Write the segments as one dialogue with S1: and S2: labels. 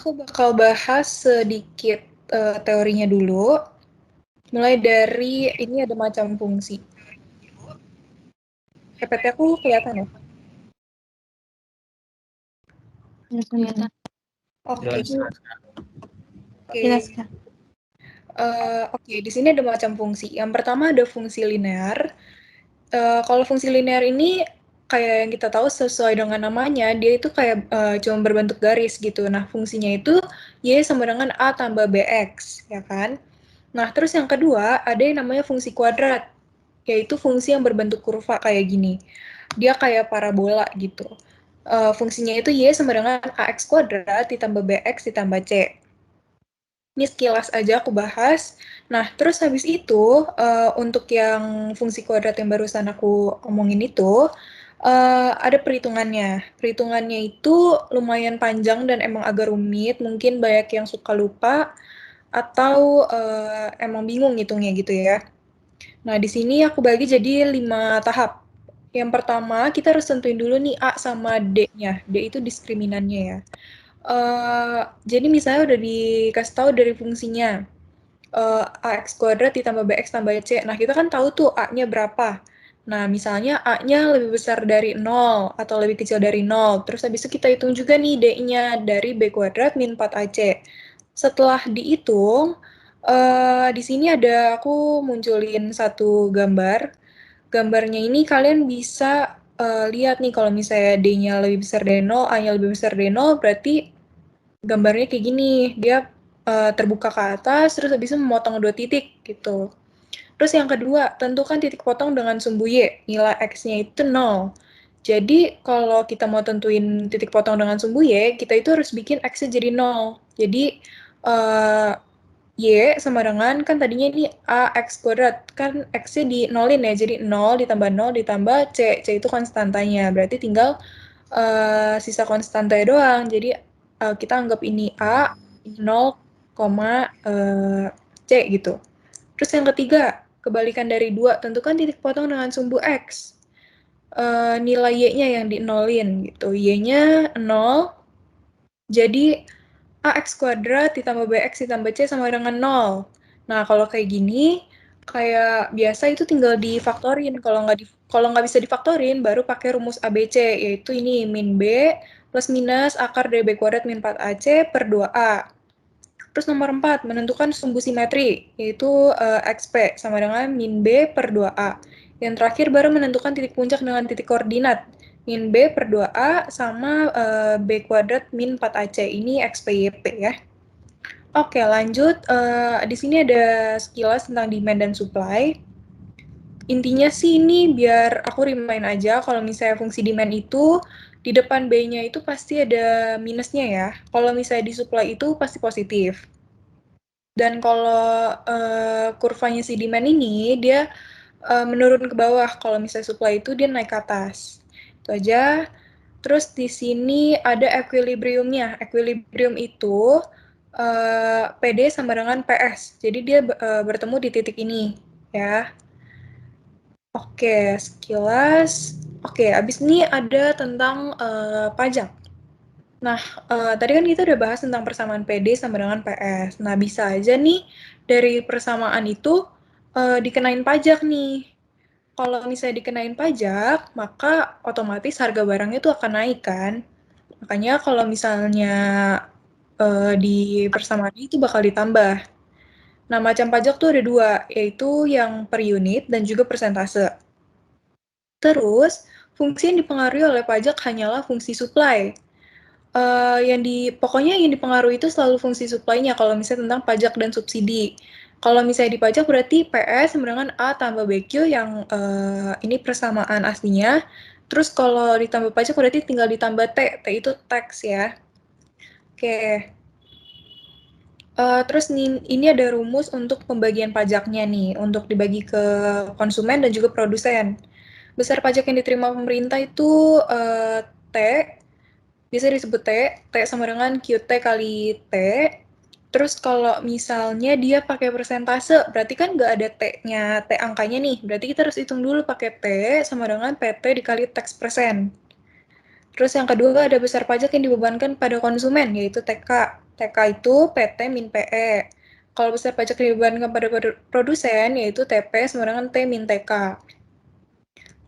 S1: aku bakal bahas sedikit teorinya dulu. Mulai dari ini ada macam fungsi. PPT aku kelihatan ya?
S2: Kelihatan.
S1: Oke.
S2: Jelaskan.
S1: Oke, di sini ada macam fungsi. Yang pertama ada fungsi linear. Kalau fungsi linear ini kayak yang kita tahu sesuai dengan namanya, dia itu kayak cuma berbentuk garis gitu. Nah, fungsinya itu Y sama dengan A tambah BX, ya kan? Nah, terus yang kedua ada yang namanya fungsi kuadrat, yaitu fungsi yang berbentuk kurva kayak gini. Dia kayak parabola gitu. Fungsinya itu Y sama dengan AX kuadrat ditambah BX ditambah C. Ini sekilas aja aku bahas. Nah, terus habis itu, untuk yang fungsi kuadrat yang barusan aku omongin itu, ada perhitungannya. Perhitungannya itu lumayan panjang dan emang agak rumit, mungkin banyak yang suka lupa, atau emang bingung ngitungnya gitu ya. Nah, di sini aku bagi jadi 5 tahap. Yang pertama, kita harus tentuin dulu nih A sama D-nya. D itu diskriminannya ya. Jadi misalnya udah dikasih tahu dari fungsinya AX kuadrat ditambah BX tambah C. Nah, kita kan tahu tuh A-nya berapa. Nah, misalnya A-nya lebih besar dari 0 atau lebih kecil dari 0. Terus habis itu kita hitung juga nih D-nya dari B kuadrat min 4AC. Setelah dihitung, di sini ada aku munculin satu gambar. Gambarnya ini kalian bisa lihat nih kalau misalnya D-nya lebih besar dari 0, A-nya lebih besar dari 0, berarti gambarnya kayak gini, dia terbuka ke atas, terus habis itu memotong 2 titik gitu. Terus yang kedua, tentukan titik potong dengan sumbu Y, nilai X-nya itu 0. Jadi kalau kita mau tentuin titik potong dengan sumbu Y, kita itu harus bikin X-nya jadi 0. Jadi Y sama dengan, kan tadinya ini AX kuadrat, kan X-nya di nolin ya, jadi 0 ditambah 0 ditambah C, C itu konstantanya, berarti tinggal sisa konstantanya doang, jadi kita anggap ini A 0, C gitu. Terus yang ketiga, kebalikan dari 2, tentukan titik potong dengan sumbu X. Nilai Y-nya yang di nolin gitu, Y-nya 0, jadi AX kuadrat ditambah BX ditambah C sama dengan 0. Nah, kalau kayak gini, kayak biasa itu tinggal difaktorin. Kalau nggak bisa difaktorin, baru pakai rumus ABC, yaitu ini min B plus minus akar dari B kuadrat min 4AC per 2A. Terus nomor 4, menentukan sumbu simetri, yaitu XP sama dengan min B per 2A. Yang terakhir baru menentukan titik puncak dengan titik koordinat. Min B per 2A sama B kuadrat min 4AC. Ini XPYP ya. Oke, lanjut. Di sini ada sekilas tentang demand dan supply. Intinya sih ini biar aku remind aja kalau misalnya fungsi demand itu di depan B-nya itu pasti ada minusnya ya. Kalau misalnya di supply itu pasti positif. Dan kalau kurvanya si demand ini, dia menurun ke bawah. Kalau misalnya supply itu dia naik ke atas. Itu aja. Terus di sini ada equilibriumnya. Equilibrium itu PD sama dengan PS. Jadi dia bertemu di titik ini. Ya. Oke, sekilas. Oke, abis ini ada tentang pajak. Nah, tadi kan kita udah bahas tentang persamaan PD sama dengan PS. Nah, bisa aja nih dari persamaan itu dikenain pajak nih. Kalau misalnya dikenain pajak, maka otomatis harga barangnya itu akan naik kan. Makanya kalau misalnya di persamaan itu bakal ditambah. Nah, macam pajak tuh ada dua, yaitu yang per unit dan juga persentase. Terus, fungsi yang dipengaruhi oleh pajak hanyalah fungsi supply. Pokoknya yang dipengaruhi itu selalu fungsi supply-nya kalau misalnya tentang pajak dan subsidi. Kalau misalnya di pajak berarti PS sama dengan A tambah BQ yang ini persamaan aslinya. Terus kalau ditambah pajak berarti tinggal ditambah T. T itu tax ya. Oke. Terus nih, ini ada rumus untuk pembagian pajaknya nih, untuk dibagi ke konsumen dan juga produsen. Besar pajak yang diterima pemerintah itu T, bisa disebut T, T sama dengan QT kali T. Terus kalau misalnya dia pakai persentase, berarti kan nggak ada T-nya, T angkanya nih. Berarti kita harus hitung dulu pakai T sama dengan PT dikali tax persen. Terus yang kedua ada besar pajak yang dibebankan pada konsumen, yaitu TK. TK itu PT min PE. Kalau besar pajak yang dibebankan pada produsen, yaitu TP sama dengan T min TK.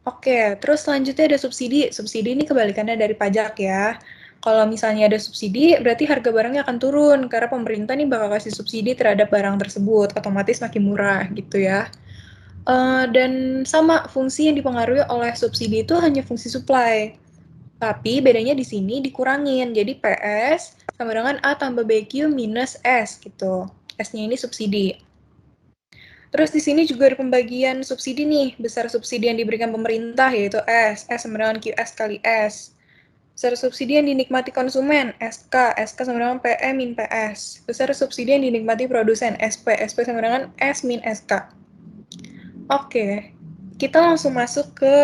S1: Oke, terus selanjutnya ada subsidi. Subsidi ini kebalikannya dari pajak ya. Kalau misalnya ada subsidi, berarti harga barangnya akan turun, karena pemerintah nih bakal kasih subsidi terhadap barang tersebut, otomatis makin murah gitu ya. Dan sama, fungsi yang dipengaruhi oleh subsidi itu hanya fungsi supply. Tapi bedanya di sini dikurangin, jadi PS sama dengan A tambah BQ minus S gitu. S-nya ini subsidi. Terus di sini juga ada pembagian subsidi nih, besar subsidi yang diberikan pemerintah yaitu S, S sama dengan QS kali S. Besar subsidi yang dinikmati konsumen, SK, SK sama dengan PE min PS. Besar subsidi yang dinikmati produsen, SP, SP sama dengan S min SK. Oke, kita langsung masuk ke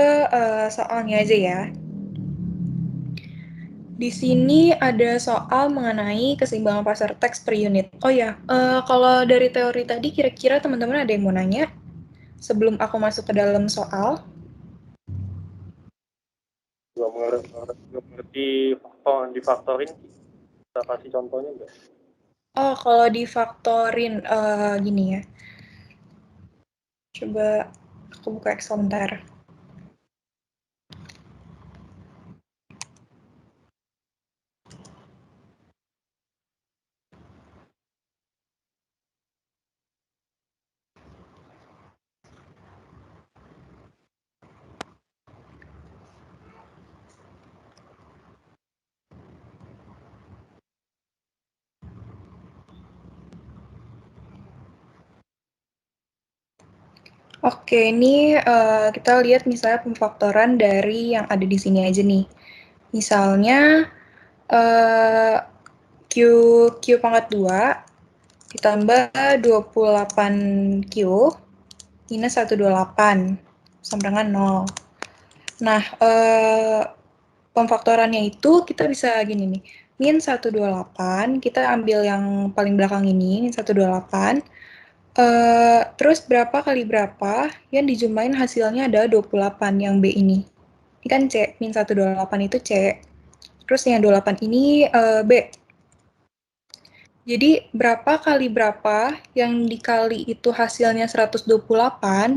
S1: soalnya aja ya. Di sini ada soal mengenai keseimbangan pasar teks per unit. Oh ya, kalau dari teori tadi kira-kira teman-teman ada yang mau nanya sebelum aku masuk ke dalam soal?
S3: Belum ngerti difaktorin, bisa kasih contohnya nggak?
S1: Oh, kalau difaktorin gini ya. Coba aku buka Excel bentar. Oke, ini kita lihat misalnya pemfaktoran dari yang ada di sini aja nih. Misalnya Q, Q pangkat 2 ditambah 28Q minus 128 sama dengan 0. Nah, pemfaktorannya itu kita bisa gini nih. Min 128, kita ambil yang paling belakang ini, min 128. Terus berapa kali berapa yang dijumlahin hasilnya adalah 28 yang B ini. Ini kan C, min 128 itu C. Terus yang 28 ini B. Jadi berapa kali berapa yang dikali itu hasilnya 128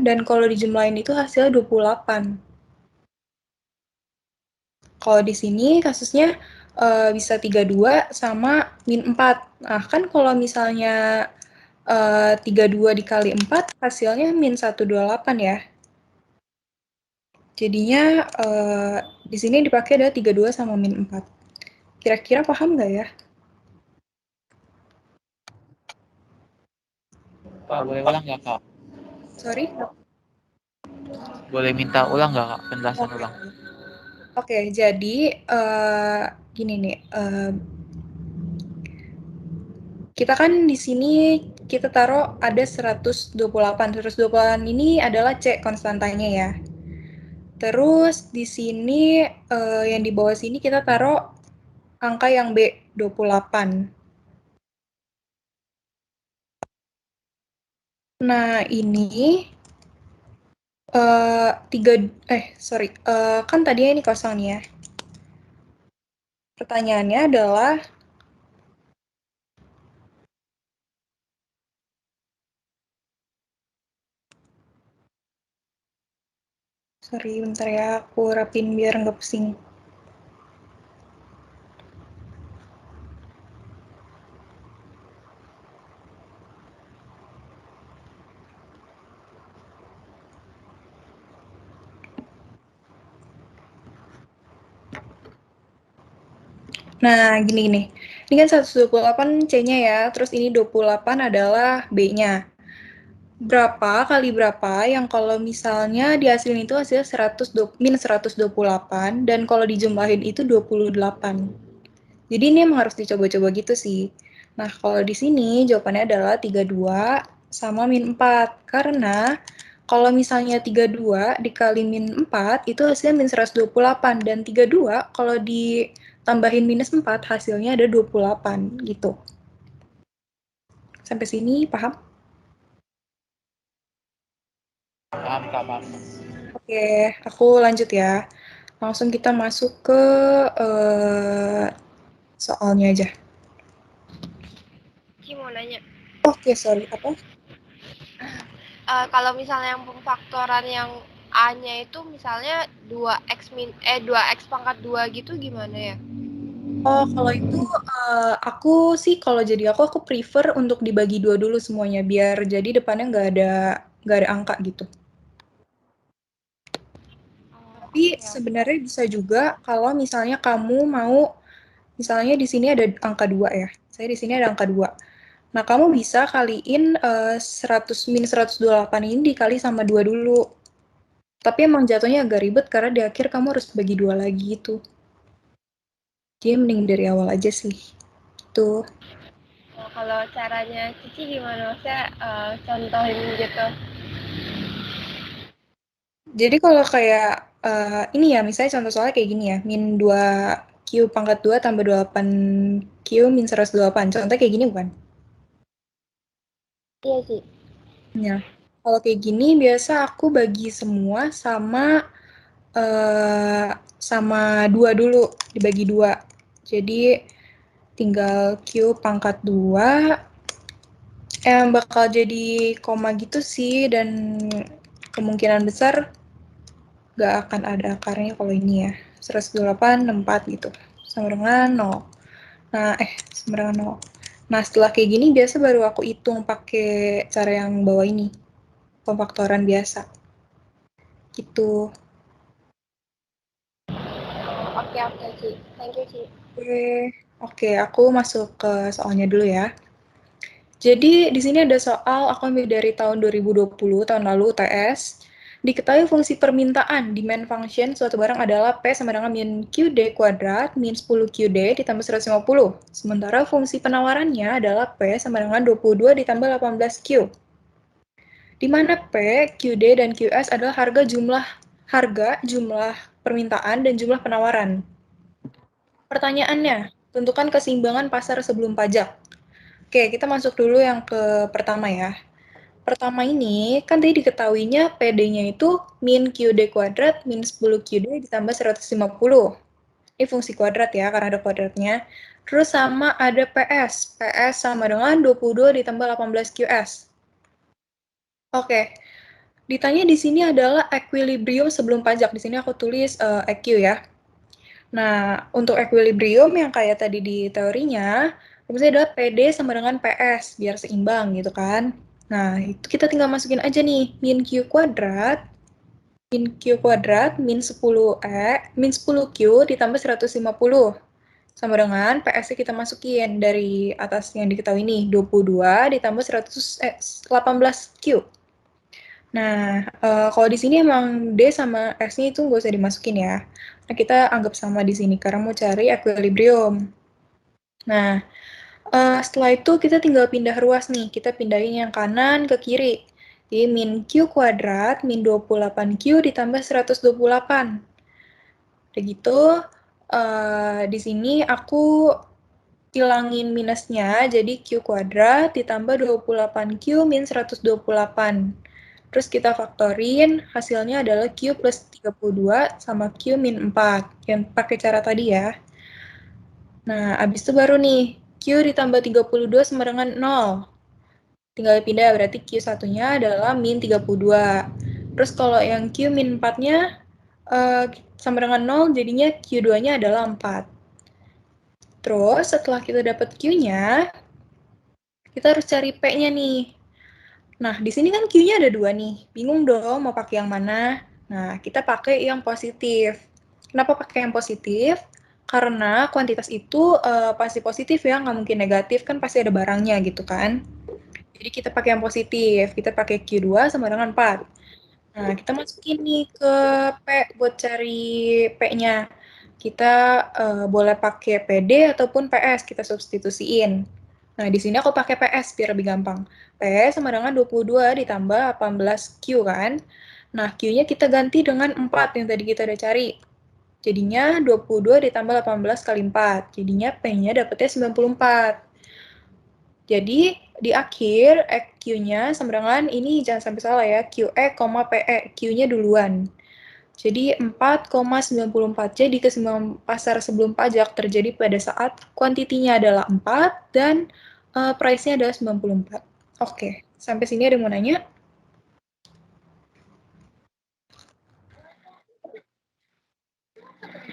S1: dan kalau dijumlahin itu hasilnya 28. Kalau di sini kasusnya bisa 32 sama min 4. Nah, kan kalau misalnya 32 dikali 4 hasilnya min 128 ya. Jadinya di sini dipakai ada 32 sama min 4. Kira-kira paham nggak ya?
S4: Pak, boleh ulang nggak, Kak?
S1: Sorry?
S4: Boleh minta ulang nggak, Kak? Penjelasan ulang.
S1: Oke, jadi gini nih. Kita kan di sini kita taruh ada 128. 128 ini adalah C konstantanya ya. Terus di sini yang di bawah sini kita taruh angka yang B, 28. Nah, ini kan tadinya ini kosong nih ya. Pertanyaannya adalah sorry, bentar ya, aku rapin biar nggak pusing. Nah, gini-gini. Ini kan 128 C-nya ya, terus ini 28 adalah B-nya. Berapa kali berapa yang kalau misalnya dihasilin itu hasilnya 128 dan kalau dijumlahin itu 28. Jadi ini emang harus dicoba-coba gitu sih. Nah, kalau di sini jawabannya adalah 32 sama min 4. Karena kalau misalnya 32 dikali min 4 itu hasilnya min 128 dan 32 kalau ditambahin minus 4 hasilnya ada 28 gitu. Sampai sini paham?
S4: Paham, Kak, paham.
S1: Oke, aku lanjut ya. Langsung kita masuk ke soalnya aja.
S2: Cici mau nanya.
S1: Oke, sorry, apa?
S2: Kalau misalnya yang pemfaktoran yang A-nya itu misalnya 2x pangkat 2 gitu gimana ya?
S1: Oh, kalau itu aku sih kalau jadi aku prefer untuk dibagi 2 dulu semuanya biar jadi depannya nggak ada angka gitu. Tapi sebenarnya bisa juga kalau misalnya kamu mau misalnya di sini ada angka 2 ya. Saya di sini ada angka 2. Nah, kamu bisa kaliin 100 min 128 ini dikali sama 2 dulu. Tapi emang jatuhnya agak ribet karena di akhir kamu harus bagi 2 lagi gitu. Jadi mending dari awal aja sih. Tuh.
S2: Oh, kalau caranya Cici gimana? Maksudnya contohin gitu.
S1: Jadi kalau kayak ini ya, misalnya contoh soalnya kayak gini ya, min 2Q pangkat 2 tambah 28Q min 128. Contohnya kayak gini bukan?
S2: Iya sih.
S1: Ya. Kalau kayak gini biasa aku bagi semua sama 2 dulu, dibagi 2. Jadi tinggal Q pangkat 2 bakal jadi koma gitu sih dan kemungkinan besar nggak akan ada akarnya kalau ini ya. 128, 64 gitu. Sama dengan 0. Nah, sama dengan 0. Nah, setelah kayak gini biasa baru aku hitung pakai cara yang bawah ini. Pemfaktoran biasa. Gitu.
S2: Oke, Ci. Thank you, Ci.
S1: Oke, aku masuk ke soalnya dulu ya. Jadi di sini ada soal aku ambil dari tahun 2020, tahun lalu UTS. Diketahui fungsi permintaan demand function suatu barang adalah P sama dengan min QD kuadrat min 10QD ditambah 150. Sementara fungsi penawarannya adalah P sama dengan 22 ditambah 18Q. Di mana P, QD, dan QS adalah harga, jumlah permintaan, dan jumlah penawaran. Pertanyaannya, tentukan keseimbangan pasar sebelum pajak. Oke, kita masuk dulu yang ke pertama ya. Pertama ini, kan tadi diketahuinya PD-nya itu min QD kuadrat min 10QD ditambah 150. Ini fungsi kuadrat ya, karena ada kuadratnya. Terus sama ada PS. PS sama dengan 22 ditambah 18QS. Oke, ditanya di sini adalah equilibrium sebelum pajak. Di sini aku tulis EQ ya. Nah, untuk equilibrium yang kayak tadi di teorinya, rumusnya adalah PD sama dengan PS, biar seimbang gitu kan. Nah, itu kita tinggal masukin aja nih, min Q kuadrat min 10Q ditambah 150. Sama dengan PS-nya kita masukin dari atas yang diketahui ini, 22 ditambah 18Q. Nah, kalau di sini emang D sama S-nya itu nggak usah dimasukin ya. Nah, kita anggap sama di sini karena mau cari equilibrium. Nah, setelah itu kita tinggal pindah ruas nih. Kita pindahin yang kanan ke kiri. Jadi min Q kuadrat min 28Q ditambah 128. Udah gitu, di sini aku hilangin minusnya, jadi Q kuadrat ditambah 28Q min 128. Terus kita faktorin, hasilnya adalah Q plus 32 sama Q min 4, yang pakai cara tadi ya. Nah, abis itu baru nih, Q ditambah 32 sama dengan 0. Tinggal pindah, berarti Q satunya adalah min 32. Terus kalau yang Q min 4-nya sama dengan 0, jadinya Q2-nya adalah 4. Terus setelah kita dapat Q-nya, kita harus cari P-nya nih. Nah, di sini kan Q-nya ada 2 nih. Bingung dong mau pakai yang mana? Nah, kita pakai yang positif. Kenapa pakai yang positif? Karena kuantitas itu pasti positif ya, nggak mungkin negatif, kan pasti ada barangnya gitu kan. Jadi kita pakai yang positif, kita pakai Q2 sama dengan 4. Nah, kita masukin nih ke P buat cari P-nya. Kita boleh pakai PD ataupun PS, kita substitusiin. Nah, di sini aku pakai PS biar lebih gampang. PS sama dengan 22 ditambah 18Q kan. Nah, Q-nya kita ganti dengan 4 yang tadi kita udah cari. Jadinya 22 ditambah 18 kali 4. Jadinya P-nya dapetnya 94. Jadi, di akhir, Q-nya sama dengan, ini jangan sampai salah ya, QE, PE. Q-nya duluan. Jadi 4,94. Jadi keseimbangan pasar sebelum pajak terjadi pada saat kuantitinya adalah 4 dan Price-nya adalah 94. Oke, sampai sini ada yang mau nanya?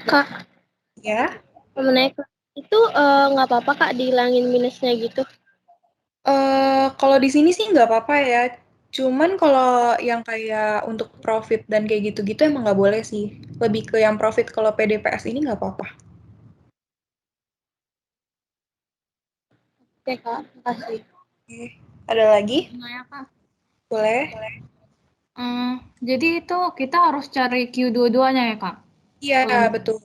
S5: Kak,
S1: Ya.
S5: mau naik itu nggak apa-apa Kak dihilangin minusnya gitu.
S1: Kalau di sini sih nggak apa-apa ya. Cuman kalau yang kayak untuk profit dan kayak gitu-gitu emang nggak boleh sih. Lebih ke yang profit kalau PDPS ini nggak apa-apa.
S5: Oke Kak, makasih.
S1: Oke. Ada lagi?
S6: Ya, Kak.
S1: Boleh?
S6: Jadi itu kita harus cari Q22-nya ya, Kak?
S1: Iya,
S6: Kalau-
S1: betul.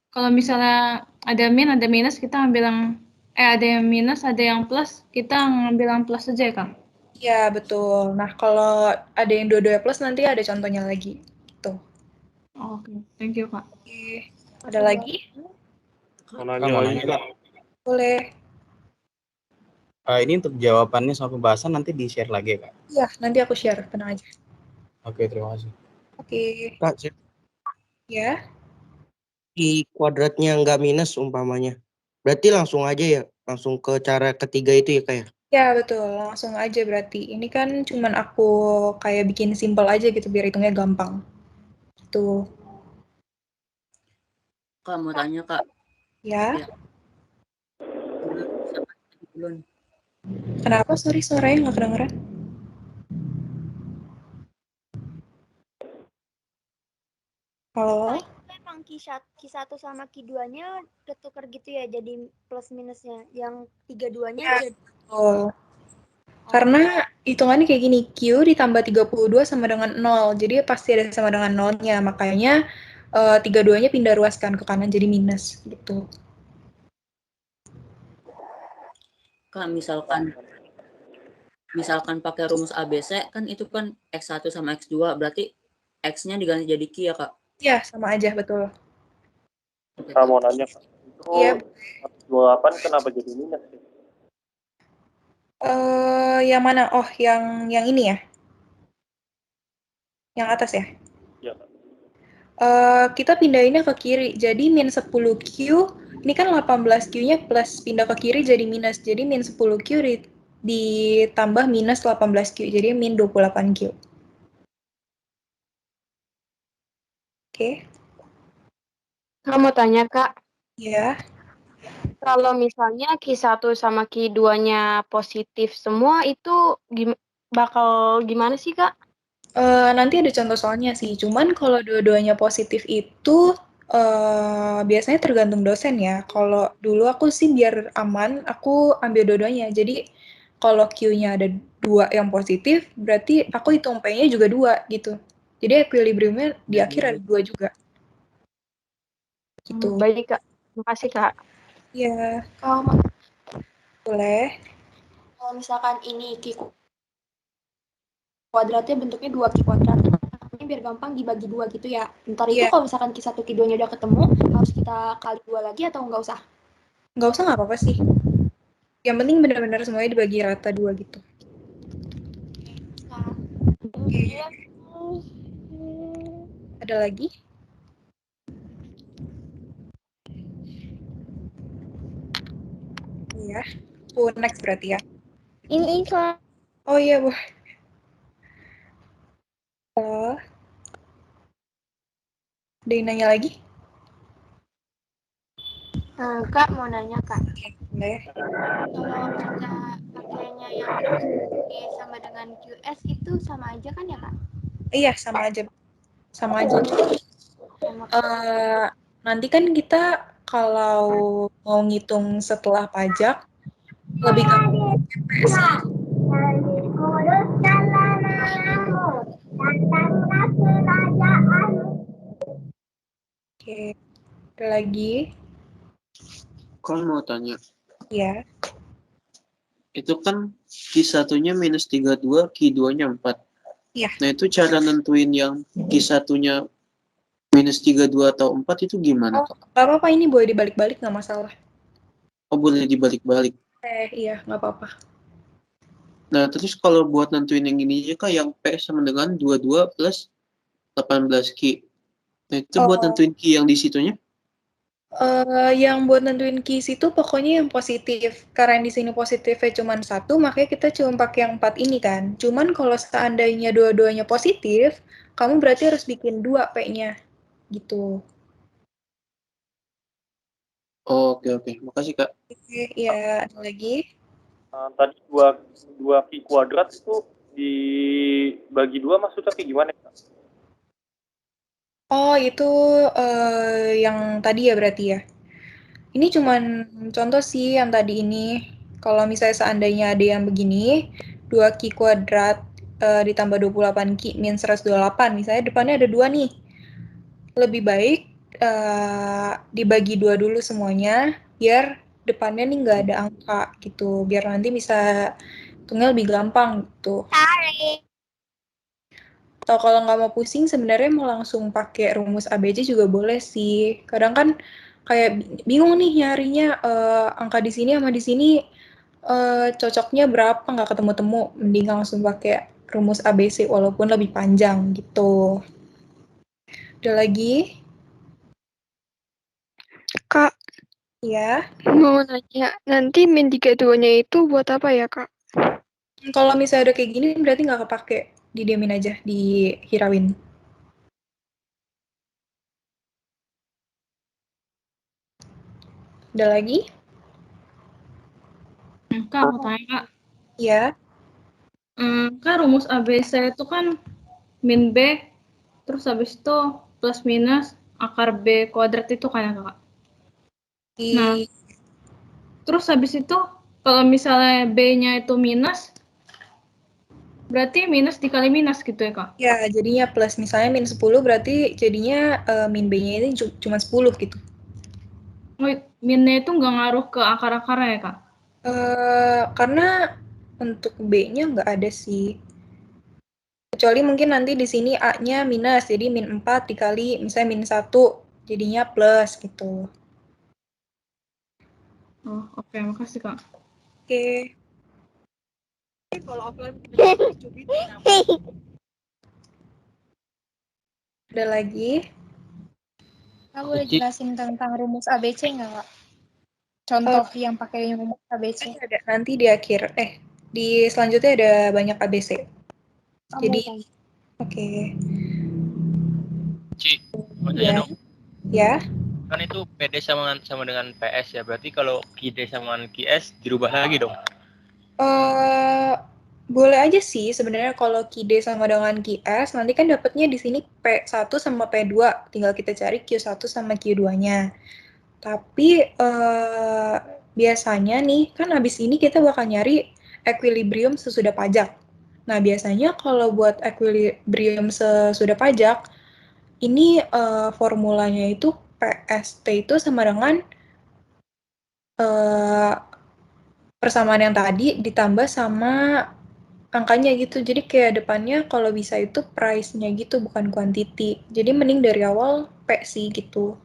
S6: Kalau misalnya ada min, ada minus, kita ambil yang ada yang minus, ada yang plus, kita ngambil yang plus aja ya, Kak?
S1: Iya, betul. Nah, kalau ada yang dua-dua plus nanti ada contohnya lagi. Gitu.
S6: Oke, thank you, Kak.
S1: Oke. Ada lagi?
S3: Mau nanya lagi nggak?
S1: Boleh.
S7: Ini untuk jawabannya sama pembahasan nanti di-share lagi ya, Kak?
S1: Iya, nanti aku share. Tenang aja.
S7: Oke, terima kasih.
S1: Oke.
S8: Kak,
S1: Ya.
S8: di kuadratnya nggak minus umpamanya. Berarti langsung aja ya, langsung ke cara ketiga itu ya Kak ya?
S1: Ya, betul. Langsung aja berarti. Ini kan cuman aku kayak bikin simple aja gitu biar hitungnya gampang. Gitu.
S9: Kak, mau tanya, Kak.
S1: Ya.
S9: Ya. Siapa dulu nih?
S1: Kenapa? Sorry, suaranya nggak kedengeran. Halo?
S5: Emang Q1 sama Q2-nya ketukar gitu ya, jadi plus minusnya. Yang 32-nya
S1: Ya,
S5: jadi
S1: betul. Karena hitungannya kayak gini, Q ditambah 32 sama dengan 0. Jadi pasti ada sama dengan 0-nya. Makanya 32-nya pindah ruaskan ke kanan jadi minus gitu.
S9: Kak, misalkan pakai rumus ABC kan itu kan X1 sama X2, berarti X-nya diganti jadi Q ya, Kak?
S1: Ya, sama aja, betul.
S9: Oke,
S3: Saya
S9: Kak.
S3: mau nanya, Kak. Itu
S1: Iya.
S3: 28 kenapa jadi minus sih?
S1: Yang mana? Oh, yang ini ya? Yang atas ya?
S3: Ya, Kak.
S1: Kita pindahinnya ke kiri. Jadi min 10Q, ini kan 18Q-nya plus pindah ke kiri jadi minus. Jadi min 10Q ditambah minus 18Q. Jadi min 28Q. Oke.
S5: Kak mau tanya Kak,
S1: Ya.
S5: kalau misalnya Q1 sama Q2-nya positif semua itu bakal gimana sih Kak?
S1: Nanti ada contoh soalnya sih. Cuman kalau dua-duanya positif itu biasanya tergantung dosen ya. Kalau dulu aku sih biar aman, aku ambil dua-duanya. Jadi kalau Q-nya ada 2 yang positif, berarti aku hitung P-nya juga 2 gitu. Jadi equilibriumnya di akhir ada 2 juga. Gitu.
S5: Baik Kak, makasih Kak.
S1: Ya,
S5: Kalau
S1: boleh.
S5: misalkan ini Q kuadratnya bentuknya 2Q kuadrat, ini biar gampang dibagi 2 gitu ya. Ntar itu
S1: Iya.
S5: kalau misalkan Q1, Q2-nya udah ketemu, harus kita kali 2 lagi atau nggak usah?
S1: Nggak usah, nggak apa-apa sih. Yang penting benar-benar semuanya dibagi rata 2 gitu. Oke. Ada lagi? Iya. Next berarti ya.
S5: Ini Kak.
S1: Oh iya, Bu. Halo. Ada yang nanya lagi?
S5: Kak mau nanya Kak.
S1: Boleh.
S5: Kalau kita pakainya yang Q sama dengan QS itu sama aja kan ya Kak?
S1: Iya, sama aja. Sama aja. Nanti kan kita kalau mau ngitung setelah pajak, lebih gampang TPS. Oke. Ada lagi?
S10: Kau mau tanya,
S1: Ya.
S10: itu kan Q1-nya minus 32, Q2-nya 4.
S1: Iya.
S10: Nah, itu cara nentuin yang Q1-nya minus 32 atau 4 itu gimana?
S1: Oh, nggak apa-apa, ini boleh dibalik-balik, nggak masalah.
S10: Oh, boleh dibalik-balik.
S1: Iya, nggak apa-apa.
S10: Nah, terus kalau buat nentuin yang ini Kak, yang P sama dengan 22 plus 18 Q. Nah, itu buat nentuin Q yang di situnya?
S1: Yang buat nentuin keys itu pokoknya yang positif. Karena di sini positifnya cuma 1, makanya kita cuma pakai yang 4 ini kan. Cuman kalau seandainya dua-duanya positif, kamu berarti harus bikin 2 P-nya. Gitu.
S10: Oke, makasih Kak.
S1: Oke, ya ada lagi.
S3: Tadi dua Q kuadrat itu dibagi 2 maksudnya kayak gimana ya?
S1: Oh, itu yang tadi ya berarti ya. Ini cuman contoh sih yang tadi ini. Kalau misalnya seandainya ada yang begini, 2Q kuadrat ditambah 28Q min 128. Misalnya depannya ada 2 nih. Lebih baik dibagi 2 dulu semuanya, biar depannya nih nggak ada angka gitu. Biar nanti bisa hitungnya lebih gampang gitu. Atau kalau nggak mau pusing, sebenarnya mau langsung pakai rumus ABC juga boleh sih. Kadang kan kayak bingung nih nyarinya angka di sini sama di sini cocoknya berapa, nggak ketemu-temu. Mending langsung pakai rumus ABC walaupun lebih panjang gitu. Ada lagi?
S11: Kak,
S1: Ya.
S11: mau nanya, nanti min 32-nya itu buat apa ya, Kak?
S1: Kalau misalnya ada kayak gini, berarti nggak kepake. Didiamin aja, dihirauin. Ada lagi?
S6: Kak, mau tanya, Kak.
S1: Ya.
S6: Kan rumus ABC itu kan min B, terus habis itu plus minus akar B kuadrat itu kan ya, Kak? Nah, terus habis itu kalau misalnya B-nya itu minus, berarti minus dikali minus gitu ya, Kak?
S1: Ya, jadinya plus. Misalnya min 10, berarti jadinya min B-nya ini cuma 10 gitu.
S6: Min-nya itu nggak ngaruh ke akar-akarnya ya, Kak?
S1: Karena untuk B-nya nggak ada sih. Kecuali mungkin nanti di sini A-nya minus, jadi min 4 dikali misalnya min 1, jadinya plus gitu.
S6: Oh, oke, makasih, Kak.
S1: Oke. Ada lagi?
S12: Kak, boleh jelasin tentang rumus ABC nggak, Kak? Contoh yang pakai rumus ABC.
S1: Ada nanti di akhir. Di selanjutnya ada banyak ABC. Jadi, oke.
S13: Ci, mau tanya dong.
S1: Ya.
S13: Kan itu PD sama dengan PS ya, berarti kalau QD sama dengan QS dirubah lagi dong?
S1: Boleh aja sih sebenarnya kalau QD sama dengan QS, nanti kan dapatnya di sini P1 sama P2, tinggal kita cari Q1 sama Q2-nya. Tapi biasanya nih, kan habis ini kita bakal nyari equilibrium sesudah pajak. Nah, biasanya kalau buat equilibrium sesudah pajak, ini formulanya itu PST itu sama dengan persamaan yang tadi ditambah sama angkanya gitu. Jadi kayak depannya kalau bisa itu price-nya gitu, bukan quantity. Jadi mending dari awal P sih gitu.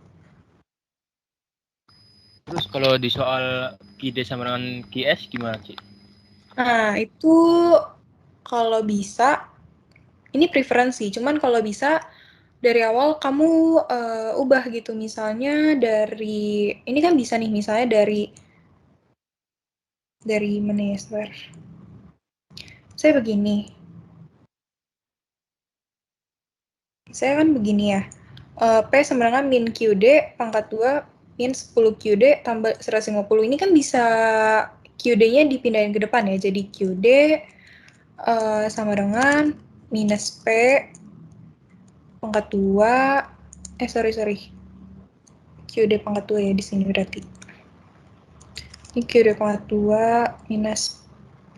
S13: Terus kalau di soal QD sama dengan QS gimana, Ci?
S1: Nah, itu kalau bisa, ini preferensi. Cuman kalau bisa dari awal kamu ubah gitu. Misalnya dari, ini kan bisa nih, misalnya dari mana ya, saya begini. Saya kan begini ya. P sama dengan min QD pangkat 2 min 10 QD tambah 150. Ini kan bisa QD-nya dipindahin ke depan ya. Jadi QD sama dengan minus P pangkat 2. Sorry. QD pangkat 2 ya di sini berarti. Ini QD pangkat 2 minus P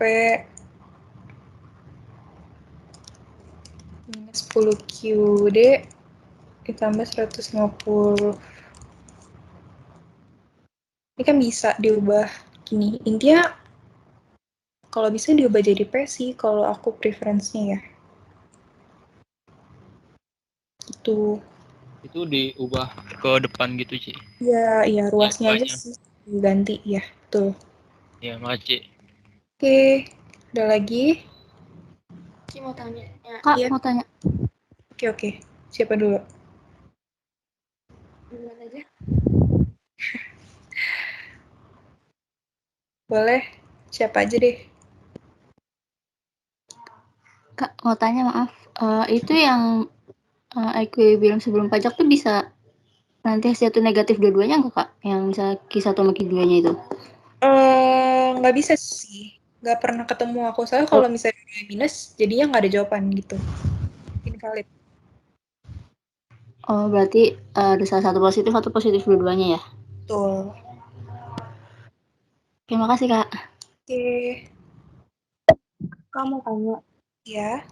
S1: minus 10 QD ditambah 150. Ini kan bisa diubah gini. Intinya kalau bisa diubah jadi P sih kalau aku preferensinya ya. Gitu.
S13: Itu diubah ke depan gitu, Ci?
S1: Iya, ruasnya aja sih diganti ya, betul.
S13: Iya, makasih.
S1: Oke, ada lagi?
S12: Ci mau tanya.
S1: Kak, mau tanya. Oke. Siapa dulu?
S12: Duluan aja.
S1: Boleh, siapa aja deh.
S14: Kak, mau tanya maaf. Itu yang equilibrium sebelum pajak tuh bisa nanti hasil itu negatif dua-duanya nggak Kak? Yang misalnya Q1 sama Q2-nya itu?
S1: Nggak bisa sih. Nggak pernah ketemu aku. Soalnya kalau misalnya minus, jadinya nggak ada jawaban gitu. Invalid.
S14: Oh, berarti ada salah satu positif dua-duanya ya?
S1: Betul.
S14: Terima kasih Kak.
S1: Oke.
S5: Kamu tanya,
S1: Ya.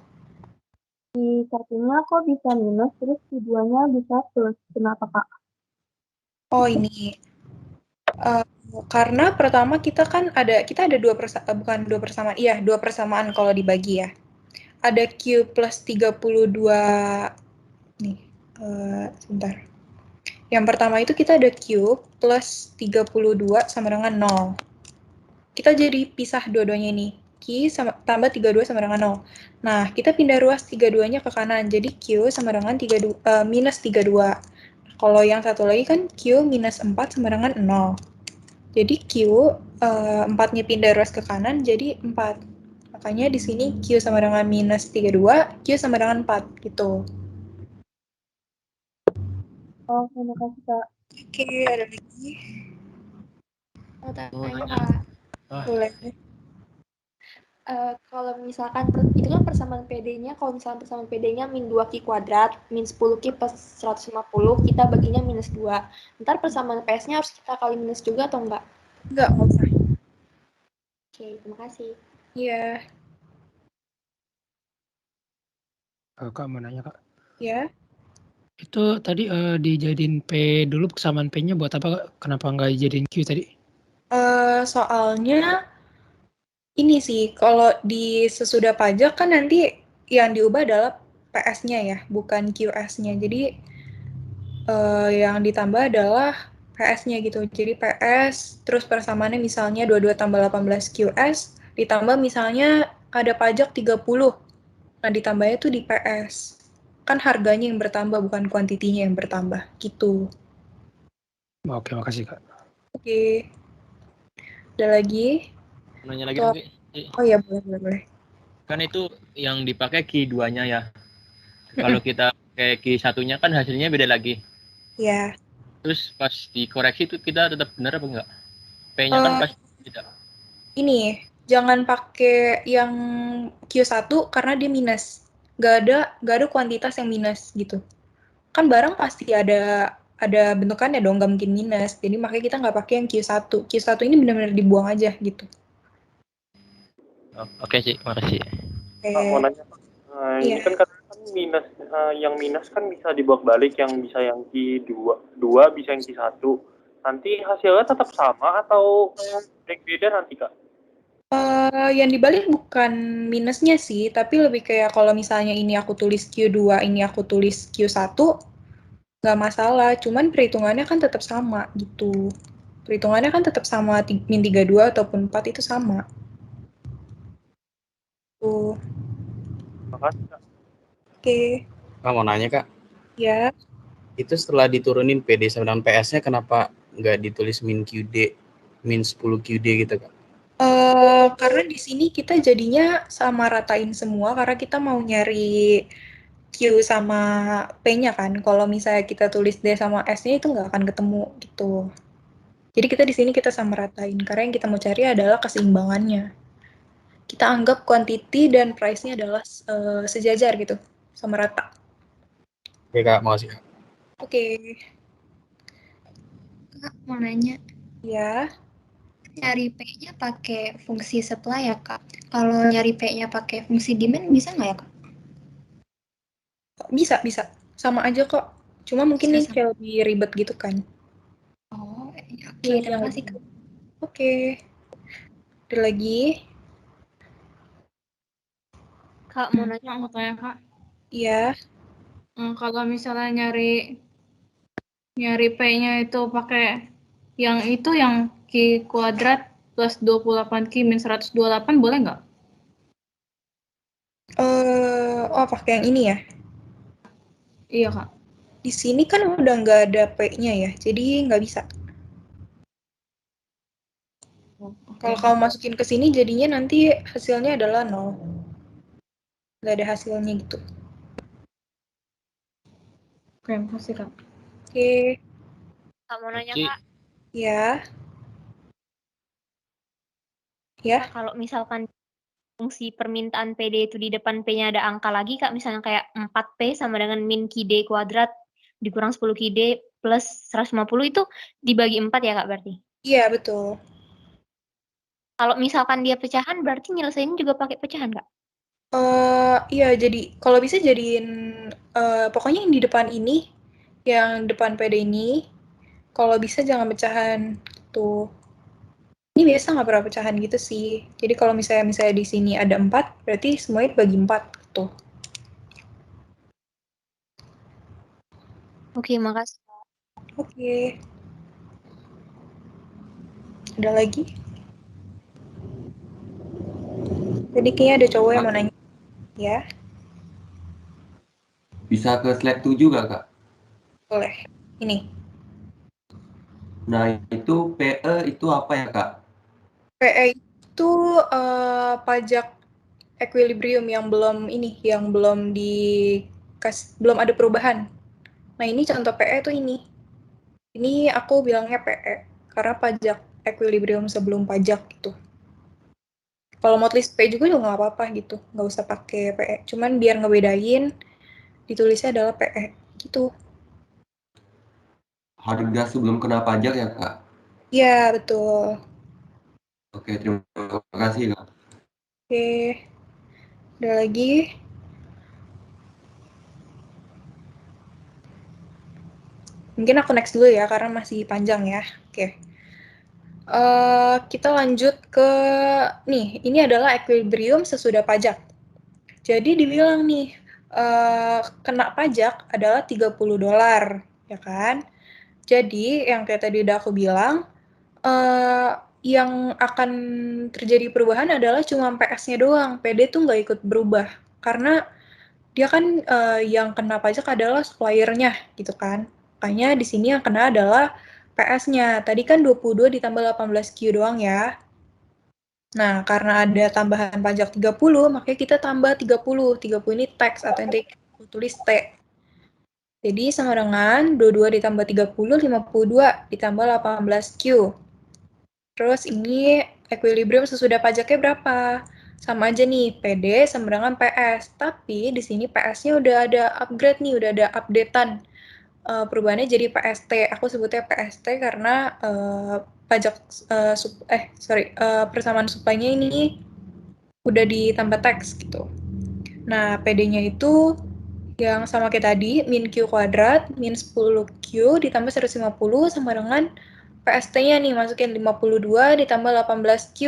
S5: di satunya kok bisa minus, terus keduanya bisa plus. Kenapa Kak?
S1: Oh ini. Karena pertama kita ada dua persamaan kalau dibagi ya. Ada Q plus 32 nih. Sebentar. Yang pertama itu kita ada Q plus 32 sama dengan 0. Kita jadi pisah dua-duanya ini. Q tambah 32 sama dengan 0. Nah, kita pindah ruas 32-nya ke kanan. Jadi Q sama dengan minus 32. Kalau yang satu lagi kan Q minus 4 sama dengan 0. Jadi Q 4-nya pindah ruas ke kanan jadi 4. Makanya di sini Q sama dengan minus 32, Q sama dengan 4 gitu.
S5: Oh, terima kasih Kak.
S1: Oke, ada lagi?
S12: Mau tanya
S13: nanya.
S12: Kak.
S1: Boleh.
S12: Kalau misalkan itu kan persamaan PD-nya, kalau misalkan persamaan PD-nya min 2Q kuadrat, min 10Q plus 150, kita baginya minus 2. Ntar persamaan PS-nya harus kita kali minus juga atau enggak?
S1: Enggak usah.
S12: Oke, terima kasih.
S1: Iya.
S15: Kak mau nanya Kak.
S1: Ya.
S15: Itu tadi dijadiin P dulu persamaan P-nya buat apa? Kenapa nggak dijadiin Q tadi?
S1: Soalnya ini sih, kalau di sesudah pajak kan nanti yang diubah adalah PS-nya ya, bukan QS-nya. Jadi yang ditambah adalah PS-nya gitu. Jadi PS, terus persamaannya misalnya 22 tambah 18 QS, ditambah misalnya ada pajak 30. Nah, ditambahnya tuh di PS. Kan harganya yang bertambah, bukan kuantitinya yang bertambah. Gitu.
S15: Oke, makasih Kak.
S1: Oke. Ada lagi?
S13: Nanya lagi dong, Ki.
S1: Oh iya, boleh.
S13: Kan itu yang dipakai Q2-nya ya. Kalau kita pakai Q1-nya kan hasilnya beda lagi.
S1: Iya.
S13: Terus pas dikoreksi itu kita tetap benar apa enggak? P-nya kan pasti tidak.
S1: Ini, jangan pakai yang Q1 karena dia minus. Nggak ada kuantitas yang minus gitu. Kan barang pasti ada bentukannya dong, nggak mungkin minus. Jadi makanya kita nggak pakai yang Q1. Q1 ini benar-benar dibuang aja gitu.
S13: Oke sih, makasih.
S3: Mau nanya, ini kan katanya minus, yang minus kan bisa dibolak-balik, yang bisa yang Q2, bisa yang Q1. Nanti hasilnya tetap sama atau beda nanti Kak?
S1: Yang dibalik bukan minusnya sih, tapi lebih kayak kalau misalnya ini aku tulis Q2, ini aku tulis Q1, nggak masalah. Cuman perhitungannya kan tetap sama gitu. Perhitungannya kan tetap sama, min 32 ataupun 4 itu sama. Tuh.
S3: Makasih Kak.
S1: Oke.
S7: Kak mau nanya Kak.
S1: Ya.
S7: Itu setelah diturunin PD sama dengan PS-nya kenapa nggak ditulis min QD, min 10 QD gitu Kak?
S1: Karena di sini kita jadinya sama ratain semua karena kita mau nyari Q sama P-nya kan. Kalau misalnya kita tulis D sama S-nya itu nggak akan ketemu gitu. Jadi kita di sini kita sama ratain karena yang kita mau cari adalah keseimbangannya. Kita anggap quantity dan price-nya adalah sejajar gitu, sama rata.
S7: Oke Kak, makasih Kak.
S1: Oke.
S12: Kak, mau nanya.
S1: Ya.
S12: Nyari P-nya pakai fungsi supply ya, Kak? Kalau nyari P-nya pakai fungsi demand bisa nggak ya, Kak?
S1: Bisa. Sama aja kok. Cuma mungkin ini kayak lebih ribet gitu kan.
S12: Oh, oke. Terima kasih, Kak.
S1: Oke. Ada lagi?
S6: Kak, mau tanya Kak.
S1: Iya.
S6: Kalau misalnya nyari P-nya itu pakai yang Q kuadrat plus 28Q min 128 boleh nggak?
S1: Pakai yang ini ya?
S6: Iya, Kak.
S1: Di sini kan udah nggak ada P-nya ya, jadi nggak bisa. Kalau kamu masukin ke sini jadinya nanti hasilnya adalah 0. Nggak ada hasilnya gitu.
S6: Oke, makasih Kak.
S1: Oke.
S2: Kak mau nanya
S4: Oke.
S2: Kak,
S1: Ya. Ya.
S16: Kalau misalkan fungsi permintaan PD itu di depan P-nya ada angka lagi, Kak, misalnya kayak 4P sama dengan min Qd kuadrat dikurang 10 Qd plus 150 itu dibagi 4 ya, Kak, berarti?
S1: Iya, betul.
S16: Kalau misalkan dia pecahan, berarti nyelesainnya juga pakai pecahan, Kak?
S1: Iya, jadi kalau bisa jadiin, pokoknya yang di depan ini, yang depan PD ini, kalau bisa jangan pecahan, gitu. Ini biasa nggak pernah pecahan gitu sih. Jadi kalau misalnya di sini ada 4, berarti semuanya dibagi 4, gitu.
S16: Oke, makasih.
S1: Oke. Ada lagi? Tadi kayaknya ada cowok yang mau nanya. Ya,
S17: Bisa ke slide 7 gak, Kak?
S1: boleh. Ini.
S17: Nah, itu PE itu apa ya, Kak?
S1: PE itu pajak equilibrium yang belum belum ada perubahan. Nah, ini contoh PE tuh ini. Ini aku bilangnya PE karena pajak equilibrium sebelum pajak gitu. Kalau mau tulis PE juga nggak apa-apa gitu, nggak usah pakai PE. Cuman biar ngebedain, ditulisnya adalah PE gitu.
S17: Harga sebelum kena pajak ya, Kak?
S1: Iya, betul.
S17: Oke, terima kasih, Kak.
S1: Oke. Ada lagi? Mungkin aku next dulu ya, karena masih panjang ya. Oke. Kita lanjut ke, nih, ini adalah equilibrium sesudah pajak. Jadi dibilang nih, kena pajak adalah $30, ya kan? Jadi, yang kayak tadi udah aku bilang, yang akan terjadi perubahan adalah cuma PS-nya doang. PD tuh nggak ikut berubah. Karena dia kan yang kena pajak adalah supplier-nya, gitu kan. Makanya di sini yang kena adalah PS-nya. Tadi kan 22 ditambah 18Q doang ya. Nah, karena ada tambahan pajak 30, makanya kita tambah 30. 30 ini tax atau yang aku tulis T. Jadi sama dengan 22 ditambah 30, 52 ditambah 18Q. Terus ini equilibrium sesudah pajaknya berapa? Sama aja nih, PD sama dengan PS. Tapi di sini PS-nya udah ada upgrade nih, udah ada updatean. Perubahannya jadi PST. Aku sebutnya PST karena persamaan supply-nya ini udah ditambah tax gitu. Nah, PD-nya itu yang sama kayak tadi, min Q kuadrat, min 10Q ditambah 150 sama dengan PST-nya nih, masukin 52 ditambah 18Q.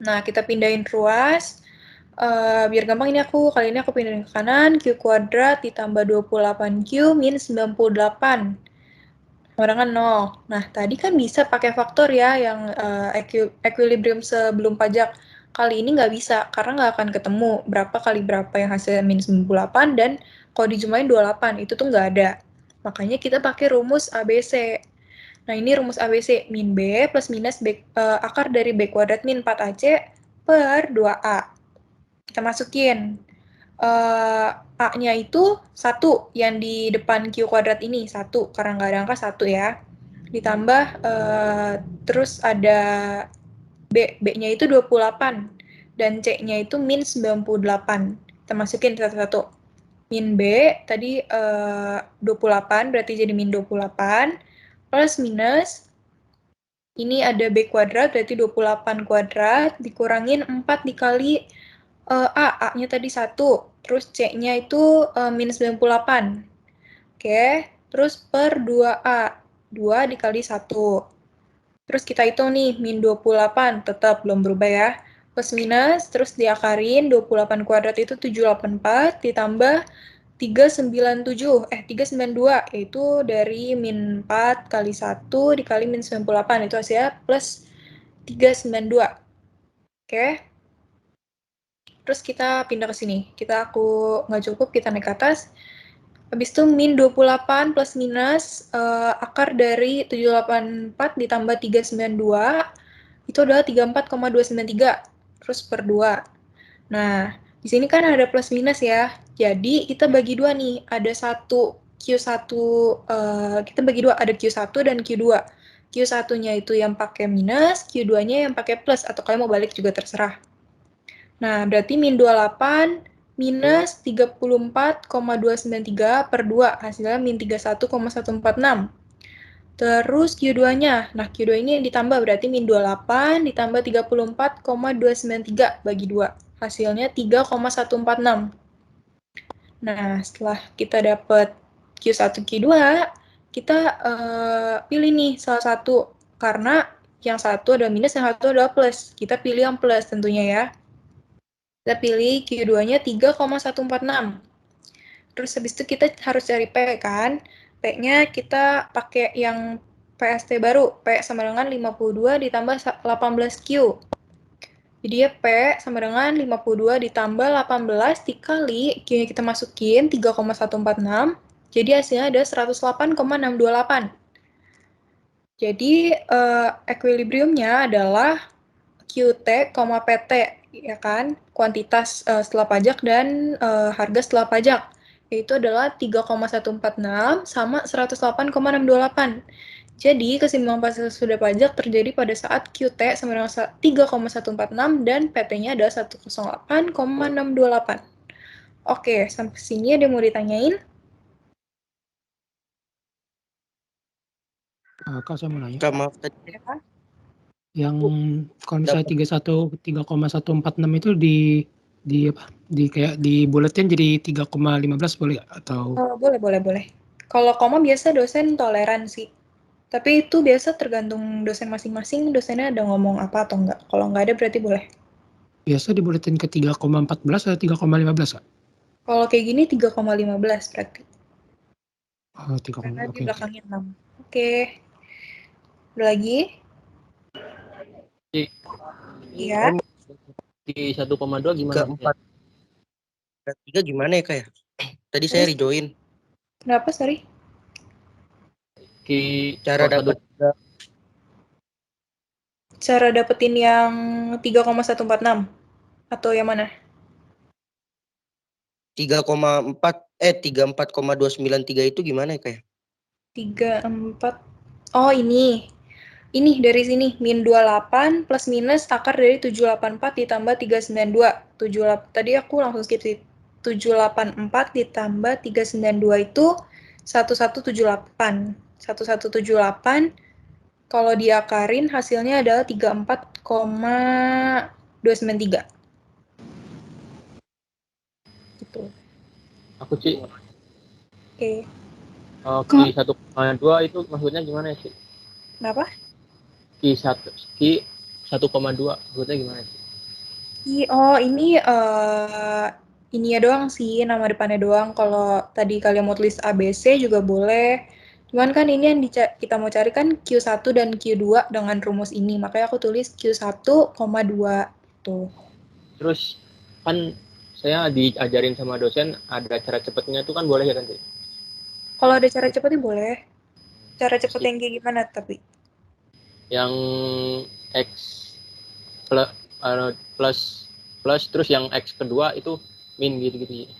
S1: Nah, kita pindahin ruas. Biar gampang ini kali ini aku pindahin ke kanan, Q kuadrat ditambah 28Q min 98. Sama dengan 0. Nah, tadi kan bisa pakai faktor ya, yang equilibrium sebelum pajak. Kali ini nggak bisa, karena nggak akan ketemu berapa kali berapa yang hasilnya min 98, dan kalau dijumlahin 28, itu tuh nggak ada. Makanya kita pakai rumus ABC. Nah, ini rumus ABC, min B plus minus B, akar dari B kuadrat min 4AC per 2A. Kita masukin. A-nya itu 1, yang di depan Q kuadrat ini, 1, karena nggak ada angka 1 ya. Ditambah, terus ada B-nya itu 28, dan C-nya itu min 98. Kita masukin satu-satu. Min B, tadi 28, berarti jadi min 28, plus minus, ini ada B kuadrat, berarti 28 kuadrat, dikurangin 4 dikali A-nya tadi 1, terus C-nya itu min 98. Oke, terus per 2A, 2 dikali 1. Terus kita hitung nih, min 28, tetap belum berubah ya. Plus minus, terus diakarin, 28 kuadrat itu 784, ditambah 392, yaitu dari min 4 kali 1 dikali min 98, itu hasilnya plus 392. Oke. Terus kita pindah ke sini. Aku nggak cukup, kita naik ke atas. Habis itu min 28 plus minus akar dari 784 ditambah 392 itu adalah 34,293 terus per 2. Nah, di sini kan ada plus minus ya. Jadi kita bagi dua nih, ada satu Q1, kita bagi dua, ada Q1 dan Q2. Q1-nya itu yang pakai minus, Q2-nya yang pakai plus, atau kalian mau balik juga terserah. Nah, berarti min 28 minus 34,293 per 2, hasilnya min 31,146. Terus Q2-nya, nah Q2 ini ditambah, berarti min 28 ditambah 34,293 bagi 2, hasilnya 3,146. Nah, setelah kita dapat Q1, Q2, kita pilih nih salah satu, karena yang satu ada minus, yang satu ada plus. Kita pilih yang plus tentunya ya. Kita pilih Q2-nya 3,146. Terus habis itu kita harus cari P kan. P-nya kita pakai yang PST baru. P sama dengan 52 ditambah 18Q. Jadi ya P sama dengan 52 ditambah 18 dikali Q-nya kita masukin 3,146. Jadi hasilnya ada 108,628. Jadi equilibriumnya adalah QT, PT, ya kan? Kuantitas setelah pajak dan harga setelah pajak. Yaitu adalah 3,146 sama 108,628. Jadi, keseimbangan pasar sudah pajak terjadi pada saat QT sama dengan 3,146 dan PT-nya adalah 108,628. Oke, sampai sini ada yang mau ditanyain?
S15: Kak, saya mau nanya.
S8: Kak, maaf tadi.
S15: Yang kalau misalnya 3,146 itu di apa? Kayak dibuletin jadi 3,15 boleh atau?
S1: Boleh. Kalau koma biasa dosen toleran sih. Tapi itu biasa tergantung dosen masing-masing, dosennya ada ngomong apa atau enggak. Kalau enggak ada berarti boleh.
S15: Biasa dibuletin ke 3,14 atau 3,15, Kak?
S1: Kalau kayak gini 3,15 berarti.
S15: Oh, 3,15.
S1: Karena di belakangnya 6. Oke. Ada lagi? Iya.
S13: Di 1,2 gimana?
S8: 3 gimana ya, Kak ya? Tadi saya rejoin.
S1: Kenapa, sorry?
S8: Cara
S1: dapetin yang 3,146 atau yang mana?
S8: 34,293 itu gimana ya, Kak ya?
S1: 34. Oh, ini. Ini dari sini, min 28 plus minus akar dari 784 ditambah 392. 78, tadi aku langsung skip sih. 784 ditambah 392 itu 1178. 1178, kalau diakarin hasilnya adalah 34,293. Gitu.
S13: Aku sih.
S1: Oke.
S13: Ki 1,2 itu maksudnya gimana sih?
S1: Kenapa?
S13: Ki 1,2 maksudnya gimana sih?
S1: Ini ya doang sih, nama depannya doang. Kalau tadi kalian mau tulis ABC juga boleh. Cuman kan ini yang kita mau cari kan Q1 dan Q2 dengan rumus ini. Makanya aku tulis Q1,2 tuh.
S13: Terus kan saya diajarin sama dosen ada cara cepatnya itu kan boleh ya kan?
S1: Kalau ada cara cepatnya boleh. Cara cepet yang kayak gimana tapi?
S13: Yang X plus terus yang X kedua itu min gitu.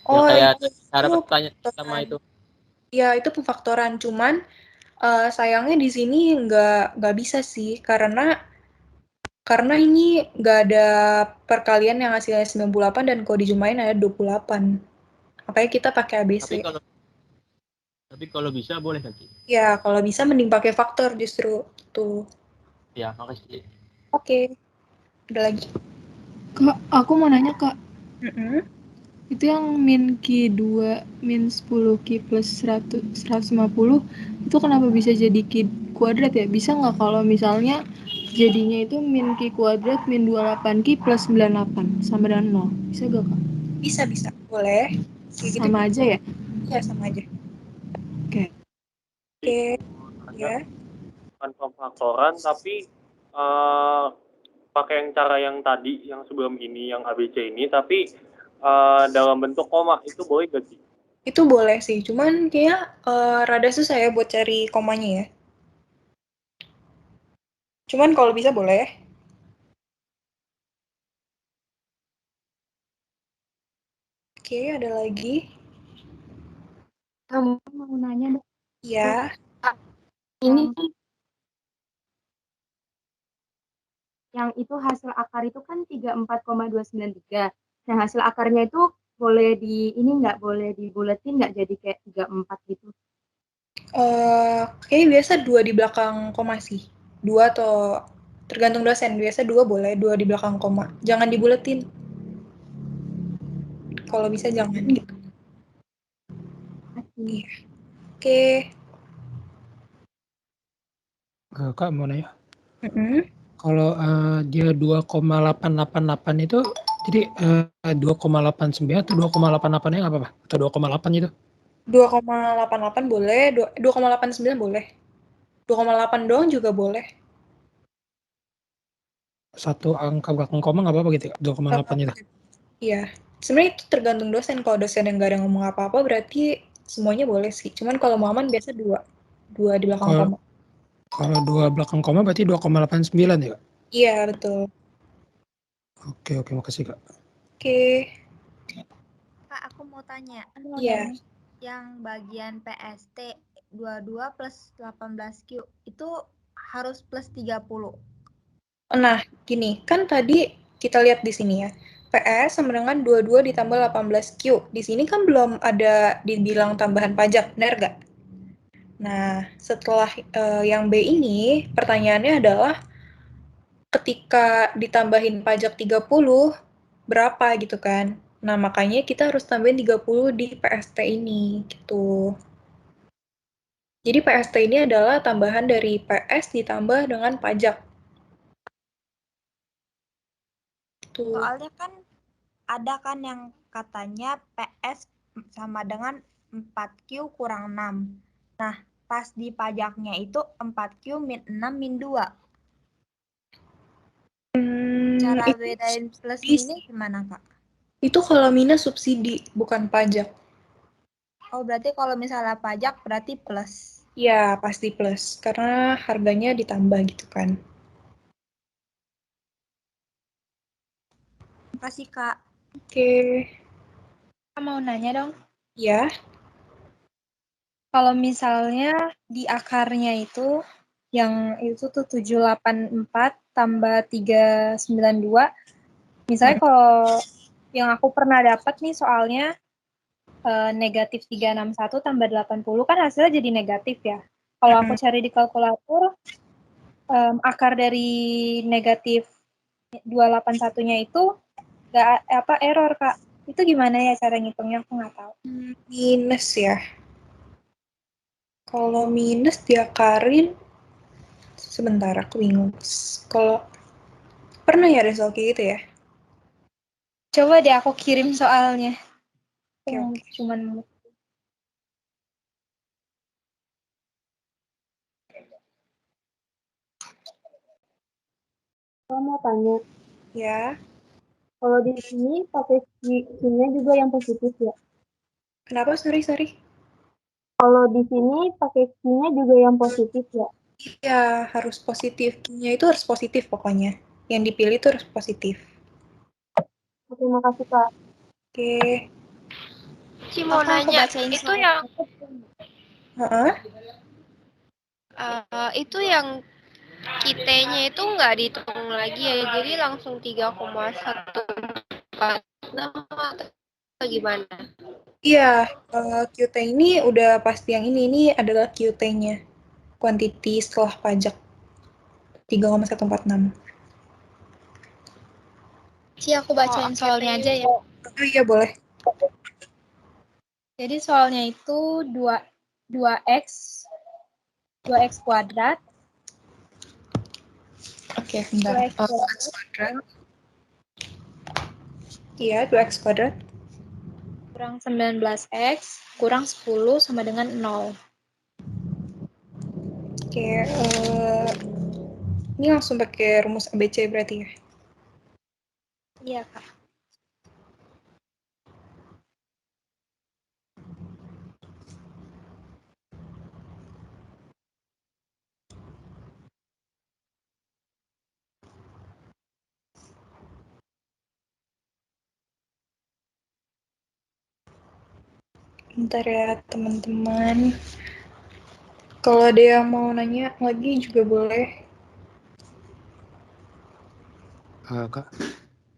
S1: Oh,
S13: yang kayak
S1: itu
S13: cara pertanyaan sama itu.
S1: Ya, itu pemfaktoran. Cuman sayangnya di sini nggak bisa sih karena ini nggak ada perkalian yang hasilnya 98 dan kalau dijumlahin ada 28. Makanya kita pakai ABC.
S13: Tapi kalau bisa boleh nanti.
S1: Ya, kalau bisa mending pakai faktor justru tuh.
S13: Ya, makasih.
S1: Oke. Ada lagi?
S11: Kak, aku mau nanya, Kak.
S1: Itu
S11: yang min Q2 min 10Q plus 150 itu kenapa bisa jadi Q kuadrat ya? Bisa nggak kalau misalnya jadinya itu min Q kuadrat min 28Q plus 98 sama dengan 0? Bisa nggak, Kak?
S1: Bisa. Boleh.
S11: Sama aja ya?
S1: Ya, sama aja. Oke. Ya.
S3: Bukan pemfaktoran, tapi pakai yang cara yang tadi, yang sebelum ini, yang ABC ini, tapi dalam bentuk koma, itu boleh gak sih?
S1: Itu boleh sih, cuman kayak rada susah ya buat cari komanya ya. Cuman kalau bisa boleh. Oke, ada lagi?
S5: Kamu mau nanya dong?
S1: Ya.
S5: Ini yang itu hasil akar itu kan 34,293. Nah, hasil akarnya itu boleh boleh dibuletin nggak jadi kayak 34 gitu?
S1: Kayaknya biasa 2 di belakang koma sih. 2 atau tergantung dosen. Biasa 2 boleh, 2 di belakang koma. Jangan dibuletin. Kalau bisa jangan gitu. Iya. Oke.
S15: Kak mau nanya.
S1: Mm-mm.
S15: Kalau dia 2,888 itu jadi 2,89 atau 2,88-nya nggak apa-apa? Atau 2,8 itu?
S1: 2,88 boleh, 2,89 boleh. 2,8 doang juga boleh.
S15: Satu angka belakang koma nggak apa-apa gitu ya? 2,8 itu?
S1: Iya. Sebenarnya itu tergantung dosen. Kalau dosen yang nggak ada ngomong apa-apa berarti semuanya boleh sih. Cuman kalau Muhammad biasa 2. 2 di belakang koma.
S15: Kalau 2 belakang koma berarti 2,89 ya, Kak?
S1: Iya, betul.
S15: Oke, makasih, Kak.
S1: Oke.
S18: Kak, aku mau tanya.
S1: Iya.
S18: Yang bagian PST 22 plus 18Q itu harus plus 30.
S1: Nah, gini, kan tadi kita lihat di sini ya. PS sama dengan 22 ditambah 18Q. Di sini kan belum ada dibilang tambahan pajak, benar nggak? Nah, setelah yang B ini, pertanyaannya adalah ketika ditambahin pajak 30, berapa gitu kan? Nah, makanya kita harus tambahin 30 di PST ini, gitu. Jadi PST ini adalah tambahan dari PS ditambah dengan pajak. Tuh.
S18: Soalnya kan ada kan yang katanya PS sama dengan 4Q kurang 6. Nah, pas di pajaknya itu 4Q min 6 min 2. Cara bedain plus minus gimana, Kak?
S1: Itu kalau minus subsidi, bukan pajak.
S18: Oh, berarti kalau misalnya pajak berarti plus.
S1: Ya, pasti plus. Karena harganya ditambah gitu kan.
S18: Makasih, Kak.
S1: Oke.
S18: Kak, mau nanya dong.
S1: Ya.
S18: Kalau misalnya di akarnya itu, yang itu tuh 784 tambah 392, misalnya kalau yang aku pernah dapat nih soalnya negatif 361 tambah 80 kan hasilnya jadi negatif ya. Kalau aku cari di kalkulator, akar dari negatif 281-nya itu nggak error, Kak. Itu gimana ya cara ngitungnya? Aku nggak tahu.
S1: Minus ya. Kalau minus diakarin, sebentar aku bingung. Kalau pernah ya ada soal kayak gitu ya?
S18: Coba deh aku kirim soalnya.
S1: Oke.
S18: Cuman
S5: Saya mau tanya.
S1: Ya.
S5: Kalau di sini pakai Q-nya juga yang positif ya?
S1: Kenapa? Sorry.
S5: Kalau di sini pakai Q-nya juga yang positif ya?
S1: Iya, harus positif. Q-nya itu harus positif pokoknya. Yang dipilih itu harus positif.
S5: Oke, makasih, Kak.
S1: Oke.
S2: Ci mau nanya, itu yang itu yang kitanya itu nggak dihitung lagi ya, jadi langsung 3,146 atau gimana?
S1: Iya, QT ini udah pasti yang ini adalah QT-nya. Quantity setelah pajak. 3,146.
S18: Ci, aku bacain soalnya aja ya.
S1: Oh iya, boleh.
S18: Jadi soalnya itu 2x kuadrat.
S1: Oke, bentar. 2x kuadrat. Iya, 2x kuadrat.
S18: Kurang 19x, kurang 10 sama dengan 0.
S1: Oke, ini langsung pakai rumus ABC berarti ya?
S18: Iya, Kak.
S1: Bentar ya teman-teman. Kalau ada yang mau nanya lagi juga boleh.
S15: Kak,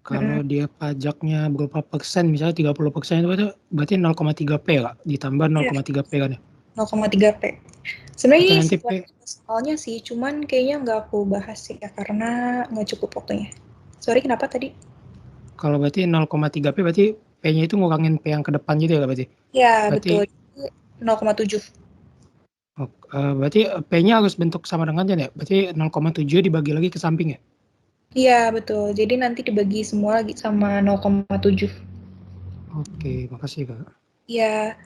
S15: kalau dia pajaknya berapa persen, misalnya 30% itu berarti 0,3 P Kak, ditambah 0,3 P kan ya?
S1: 0,3 P. Sebenarnya
S15: Atau
S1: ini
S15: nanti
S1: soalnya sih, cuman kayaknya nggak aku bahas ya karena nggak cukup waktunya. Sorry, kenapa tadi?
S15: Kalau berarti 0,3 P berarti P-nya itu ngurangin P yang ke depan gitu ya Kak berarti?
S1: Ya,
S15: Berarti,
S1: betul. 0,7.
S15: Berarti P-nya harus bentuk sama dengannya ya? Berarti 0,7 dibagi lagi ke samping ya?
S1: Iya, betul. Jadi nanti dibagi semua lagi sama 0,7.
S15: Oke, makasih Kak.
S1: Ya,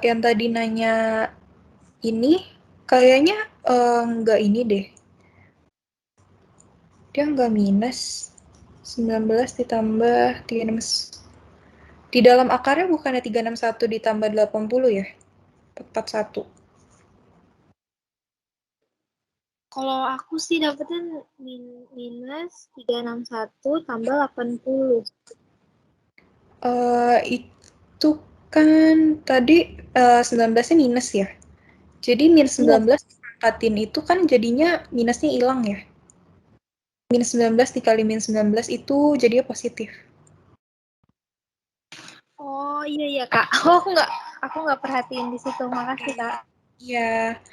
S1: yang tadi nanya ini kayaknya nggak ini deh. Dia nggak minus 19 ditambah 36. Di dalam akarnya bukannya 361 ditambah 80 ya? 41.
S12: Kalau aku sih dapetnya minus 361 tambah 80.
S1: Itu kan tadi 19-nya minus ya. Jadi minus 19 diangkatin itu kan jadinya minusnya hilang ya. Minus 19 dikali minus 19 itu jadinya positif.
S12: Oh iya Kak. Oh aku nggak perhatiin di situ. Makasih Kak.
S1: Iya.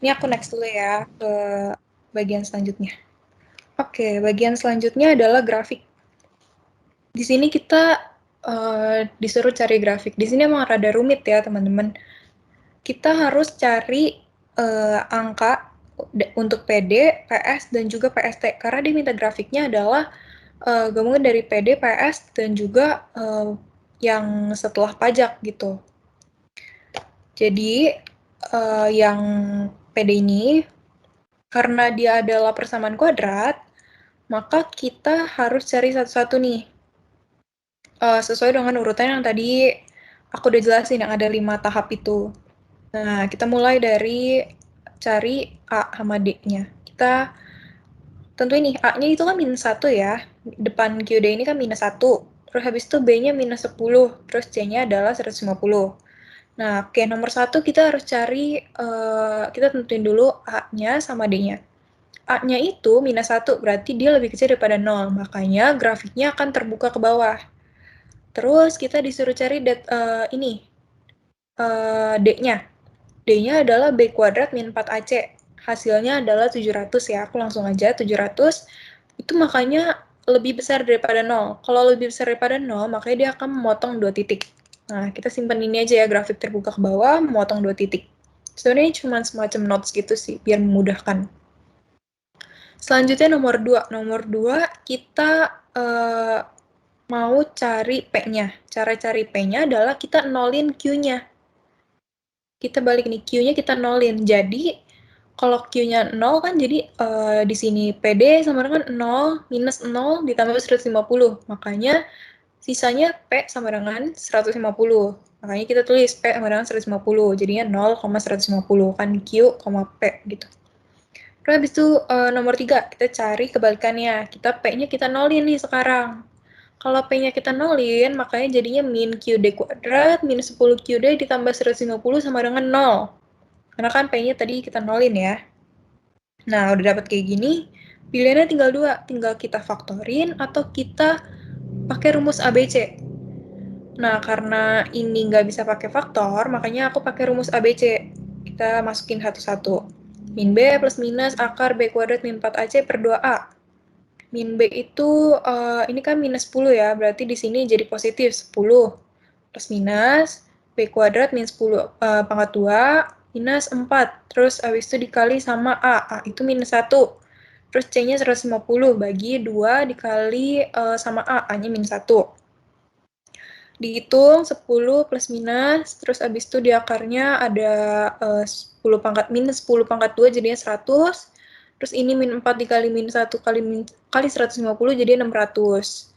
S1: Ini aku next dulu ya ke bagian selanjutnya. Oke, bagian selanjutnya adalah grafik. Di sini kita disuruh cari grafik. Di sini emang rada rumit ya teman-teman. Kita harus cari angka untuk PD, PS, dan juga PST. Karena dia minta grafiknya adalah gabungan dari PD, PS, dan juga yang setelah pajak gitu. Jadi yang PD ini, karena dia adalah persamaan kuadrat, maka kita harus cari satu-satu nih. Sesuai dengan urutan yang tadi aku udah jelasin, yang ada 5 tahap itu. Nah, kita mulai dari cari A sama D-nya. Kita tentuin nih, A-nya itu kan minus 1 ya. Depan QD ini kan minus 1. Terus habis itu B-nya minus 10. Terus C-nya adalah 150. Nah, oke, nomor 1 kita harus cari, kita tentuin dulu A-nya sama D-nya. A-nya itu minus 1, berarti dia lebih kecil daripada 0. Makanya grafiknya akan terbuka ke bawah. Terus kita disuruh cari D-nya. D-nya adalah B kuadrat min 4AC. Hasilnya adalah 700 ya. Aku langsung aja 700. Itu makanya lebih besar daripada 0. Kalau lebih besar daripada 0, makanya dia akan memotong 2 titik. Nah, kita simpan ini aja ya, grafik terbuka ke bawah, memotong 2 titik. Sebenarnya cuma semacam notes gitu sih, biar memudahkan. Selanjutnya nomor 2. Nomor 2, kita mau cari P-nya. Cara cari P-nya adalah kita nolin Q-nya. Kita balik nih, Q-nya kita nolin. Jadi, kalau Q-nya 0 kan jadi di sini PD sama dengan 0 minus 0 ditambah 150. Makanya sisanya P sama dengan 150. Makanya kita tulis P sama dengan 150. Jadinya 0,150 kan Q, P gitu. Terus habis itu nomor 3, kita cari kebalikannya. Kita P-nya kita nolin nih sekarang. Kalau P-nya kita nolin, makanya jadinya min QD kuadrat minus 10 QD ditambah 150 sama dengan 0. Karena kan P-nya tadi kita nolin ya. Nah, udah dapat kayak gini, pilihannya tinggal 2. Tinggal kita faktorin atau kita pakai rumus ABC. Nah, karena ini nggak bisa pakai faktor, makanya aku pakai rumus ABC. Kita masukin satu-satu. Min B plus minus akar B kuadrat min 4AC per 2A. Min B itu, ini kan minus 10 ya, berarti di sini jadi positif 10. Plus minus, B kuadrat min 10 pangkat 2, minus 4. Terus habis itu dikali sama A itu minus 1. Terus C-nya 150, bagi 2 dikali sama A-nya minus 1. Dihitung 10 plus minus, terus habis itu di akarnya ada 10 pangkat minus 10 pangkat 2 jadinya 100. Terus ini min 4 dikali min 1 kali 150 jadi 600.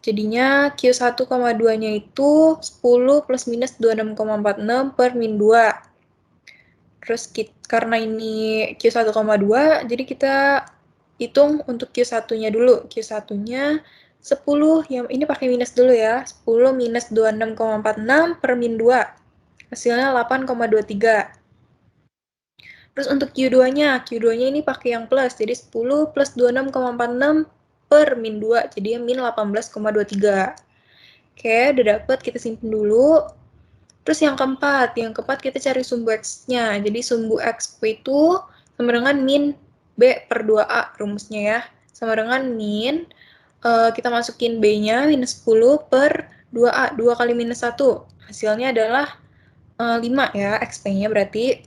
S1: Jadinya Q1,2-nya itu 10 plus minus 26,46 per min 2. Terus karena ini Q1,2, jadi kita hitung untuk Q1-nya dulu. Q1-nya 10, yang ini pakai minus dulu ya. 10 minus 26,46 per min 2. Hasilnya 8,23. Terus untuk Q2-nya ini pakai yang plus. Jadi 10 plus 26,46 per min 2. Jadi min 18,23. Oke, udah dapet. Kita simpen dulu. Terus yang keempat kita cari sumbu X-nya. Jadi sumbu X itu sama dengan min B per 2A rumusnya ya. Sama dengan min, kita masukin B-nya minus 10 per 2A. 2 kali minus 1. Hasilnya adalah 5 ya, XP-nya berarti.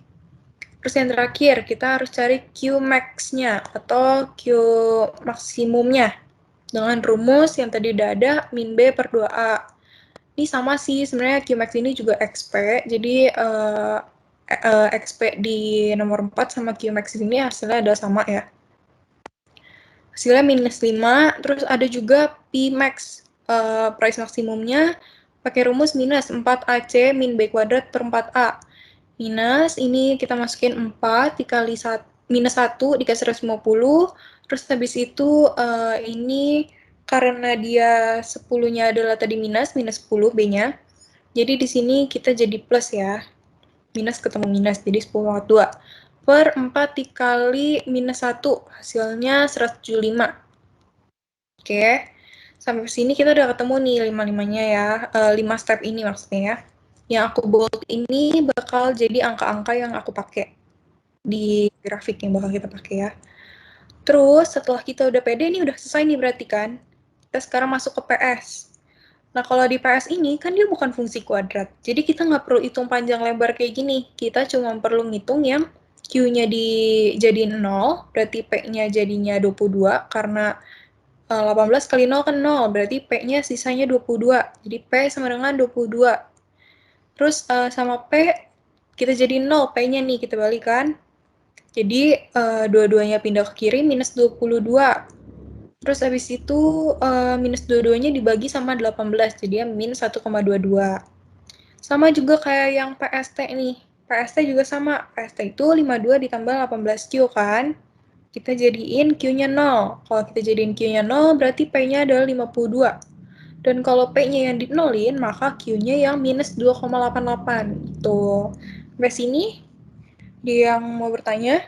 S1: Terus yang terakhir, kita harus cari Q max-nya atau Q maksimumnya. Dengan rumus yang tadi udah ada, min B per 2A. Ini sama sih, sebenarnya Q max ini juga XP, jadi XP di nomor 4 sama Q max ini hasilnya ada sama ya. Hasilnya minus 5, terus ada juga P max, price maksimumnya, pakai rumus minus 4AC min B kuadrat per 4A. Minus, ini kita masukin 4 dikali minus 1 dikasih 150, terus habis itu ini karena dia 10-nya adalah tadi minus 10 B-nya, jadi di sini kita jadi plus ya, minus ketemu minus, jadi 10,2 per 4 dikali minus 1, hasilnya 175. Oke, sampai sini kita udah ketemu nih 5-5-nya ya, 5 step ini maksudnya ya. Yang aku bold ini bakal jadi angka-angka yang aku pakai di grafik yang bakal kita pakai ya. Terus setelah kita udah pede, ini udah selesai nih berarti kan. Kita sekarang masuk ke PS. Nah kalau di PS ini kan dia bukan fungsi kuadrat. Jadi kita nggak perlu hitung panjang lebar kayak gini. Kita cuma perlu ngitung yang Q-nya dijadiin 0, berarti P-nya jadinya 22, karena 18 kali 0 kan 0, berarti P-nya sisanya 22. Jadi P sama dengan 22. Terus sama P, kita jadi 0, P-nya nih kita balikan. Jadi dua-duanya pindah ke kiri, minus 22. Terus habis itu minus 22-nya dibagi sama 18, jadi min 1,22. Sama juga kayak yang PST nih. PST juga sama, PST itu 52 ditambah 18Q kan. Kita jadiin Q-nya 0. Kalau kita jadiin Q-nya 0, berarti P-nya adalah 52. Dan kalau P-nya yang dinolin, maka Q-nya yang minus 2,88. Tuh. Sampai sini, dia yang mau bertanya?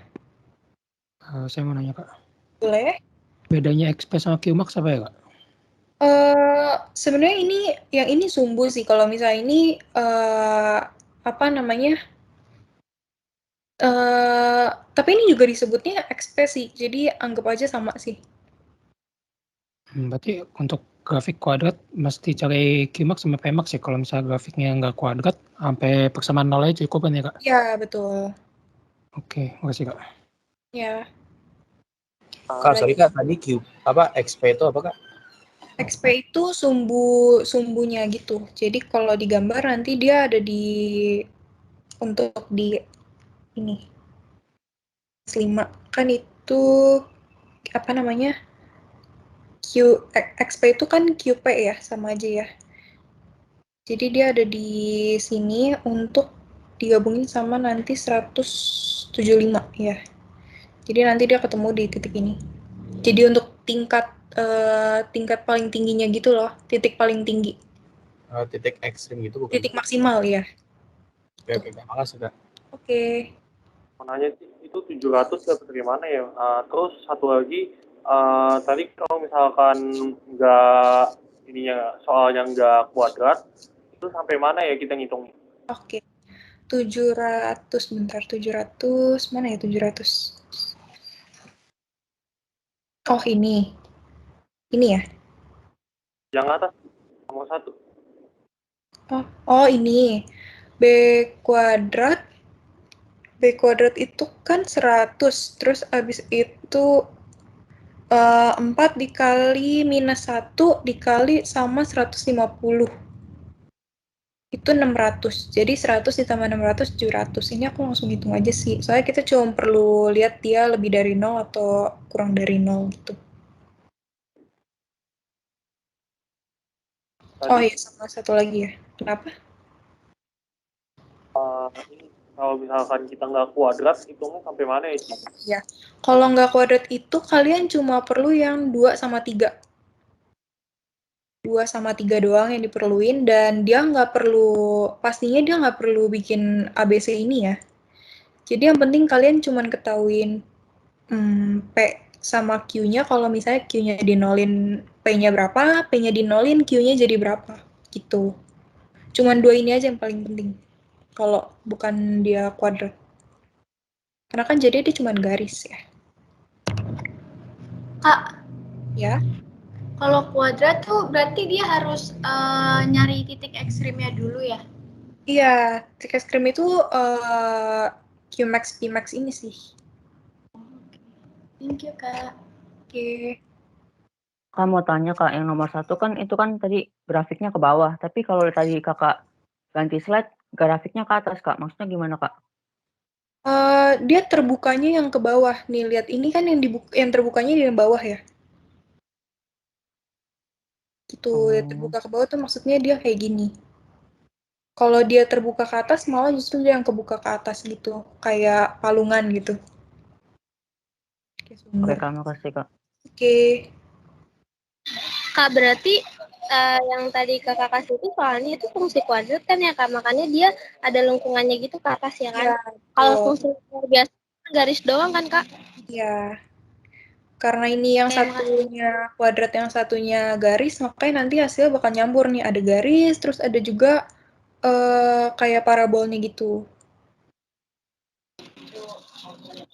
S15: Saya mau nanya, Kak.
S1: Boleh.
S15: Bedanya XP sama Qmax apa ya, Kak?
S1: Sebenarnya yang ini sumbu sih. Kalau misalnya ini, apa namanya? Tapi ini juga disebutnya XP sih. Jadi anggap aja sama sih.
S15: Berarti untuk grafik kuadrat mesti cari Qmax sama Pmax ya. Kalau misalnya grafiknya nggak kuadrat, sampai persamaan 0 aja cukup kan ya, Kak?
S1: Iya, betul.
S15: Oke, makasih, Kak.
S1: Ya.
S7: Kak, sorry Kak, tadi XP itu apa, Kak?
S1: XP itu sumbunya gitu. Jadi kalau digambar nanti dia ada untuk di ini. 5 kan itu apa namanya? XP itu kan QP ya, sama aja ya. Jadi dia ada di sini untuk digabungin sama nanti 175 ya. Jadi nanti dia ketemu di titik ini. Jadi untuk tingkat paling tingginya gitu loh, titik paling tinggi.
S7: Titik ekstrim gitu bukan?
S1: Titik maksimal ya.
S7: Oke, makasih Kak.
S1: Oke.
S3: Mau nanya itu 700 dapat dari mana ya? Terus satu lagi, tadi kalau misalkan nggak soalnya nggak kuadrat, itu sampai mana ya kita ngitung?
S1: Oke. 700, bentar, 700, mana ya 700? Oh ini ya?
S3: Yang atas, nomor 1.
S1: Oh ini, B kuadrat itu kan 100, terus abis itu 4 dikali minus 1 dikali sama 150. Itu 600, jadi 100 ditambah 600, 700. Ini aku langsung hitung aja sih, soalnya kita cuma perlu lihat dia lebih dari 0 atau kurang dari 0 gitu. Oh iya, sama satu lagi ya. Kenapa?
S3: Kalau misalkan kita nggak kuadrat, hitungnya sampai mana ya, Ci?
S1: Ya, kalau nggak kuadrat itu kalian cuma perlu yang 2 sama 3. 2 sama 3 doang yang diperluin, dan dia pastinya dia nggak perlu bikin ABC ini ya. Jadi yang penting kalian cuman ketahuin P sama Q-nya, kalau misalnya Q-nya dinolin, P-nya berapa, P-nya dinolin, Q-nya jadi berapa, gitu. Cuman 2 ini aja yang paling penting, kalau bukan dia kuadrat. Karena kan jadi dia cuman garis ya.
S12: Kak,
S1: Ya.
S12: kalau kuadrat tuh berarti dia harus nyari titik ekstrimnya dulu ya?
S1: Iya, titik ekstrim itu Qmax, Pmax ini sih.
S12: Thank you, Kak.
S1: Oke.
S9: Kak mau tanya Kak, yang nomor 1 kan itu kan tadi grafiknya ke bawah, tapi kalau tadi Kakak ganti slide, grafiknya ke atas Kak, maksudnya gimana Kak?
S1: Dia terbukanya yang ke bawah. Nih, lihat ini kan yang terbukanya di bawah ya. Gitu, terbuka ke bawah tuh maksudnya dia kayak gini. Kalau dia terbuka ke atas, malah justru dia yang kebuka ke atas gitu. Kayak palungan gitu.
S9: Oke Kak, makasih Kak.
S1: Oke.
S19: Kak, berarti yang tadi kakak kasih itu soalnya itu fungsi kuadrat kan ya Kak, makanya dia ada lengkungannya gitu ke atas ya kan?
S1: Ya,
S19: Kalau fungsi biasa garis doang kan Kak?
S1: Iya. Karena ini yang satunya kuadrat, yang satunya garis, makanya nanti hasilnya bakal nyambur nih. Ada garis, terus ada juga kayak parabolnya gitu.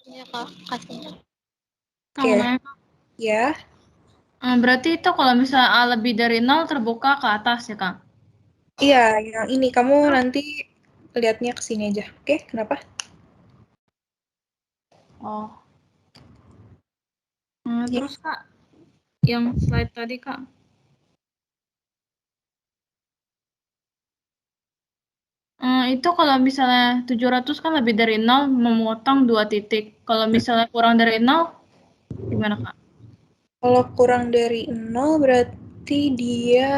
S19: Iya Kak, kasih.
S6: Oke.
S1: Ya.
S6: Berarti itu kalau misalnya A lebih dari 0 terbuka ke atas ya Kak?
S1: Iya, yang ini kamu nanti lihatnya ke sini aja. Oke, kenapa?
S6: Oh. Terus Kak, yang slide tadi Kak. Itu kalau misalnya 700 kan lebih dari 0 memotong 2 titik. Kalau misalnya kurang dari 0, gimana Kak?
S1: Kalau kurang dari 0 berarti dia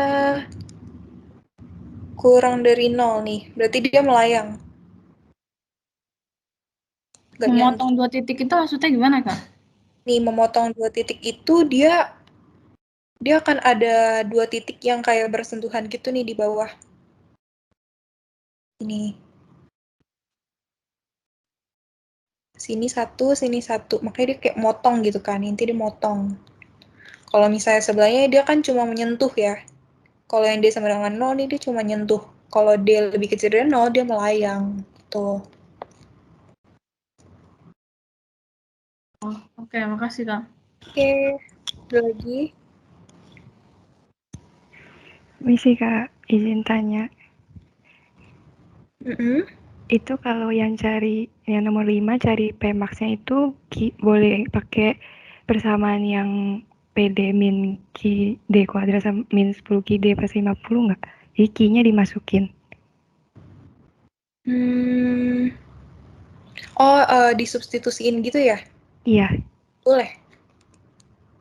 S1: kurang dari 0 nih. Berarti dia melayang.
S6: Memotong 2 titik itu maksudnya gimana Kak?
S1: Nih, memotong 2 titik itu dia akan ada 2 titik yang kayak bersentuhan gitu nih di bawah. Ini. Sini 1, sini 1. Makanya dia kayak motong gitu kan. Inti dia motong. Kalau misalnya sebelahnya dia kan cuma menyentuh ya. Kalau yang dia sama dengan 0 nih dia cuma nyentuh. Kalau dia lebih kecil dari 0 dia melayang. Tuh.
S6: Oh, oke, makasih Kak.
S1: Oke, ada lagi?
S20: Misi Kak, izin tanya. Itu kalau yang nomor 5 cari Pmax-nya itu boleh pakai persamaan yang PD min Q D kuadrat sama min 10 Q D plus 50 nggak? Jadi Q-nya dimasukin.
S1: Disubstitusiin gitu ya?
S20: Iya.
S1: Boleh.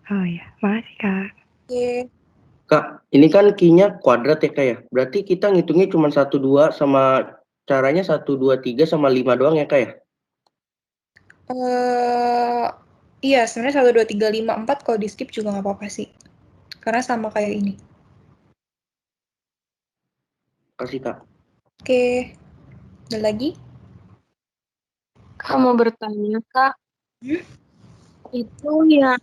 S20: Oh iya, makasih Kak.
S1: Oke.
S8: Kak, ini kan Q-nya kuadrat ya Kak ya? Berarti kita ngitungnya cuma 1, 2 sama caranya 1, 2, 3 sama 5 doang ya Kak ya?
S1: Iya, sebenarnya 1, 2, 3, 5, 4 kalau di skip juga nggak apa-apa sih. Karena sama kayak ini.
S8: Kasih Kak.
S1: Oke. Ada lagi?
S19: Kak mau bertanya Kak, itu yang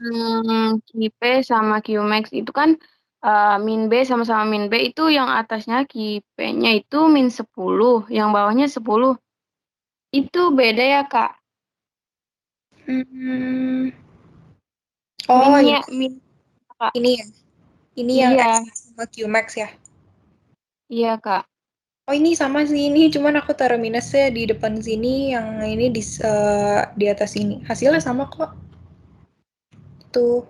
S19: QP sama Qmax itu kan min B sama-sama min B itu yang atasnya QP-nya itu min 10, yang bawahnya 10. Itu beda ya Kak?
S1: Oh,
S19: Minnya,
S1: ini ya? Ini yang X sama Qmax ya?
S19: Iya Kak.
S1: Oh, ini sama sih, ini cuman aku taruh minusnya di depan sini, yang ini di atas sini. Hasilnya sama kok. Tuh.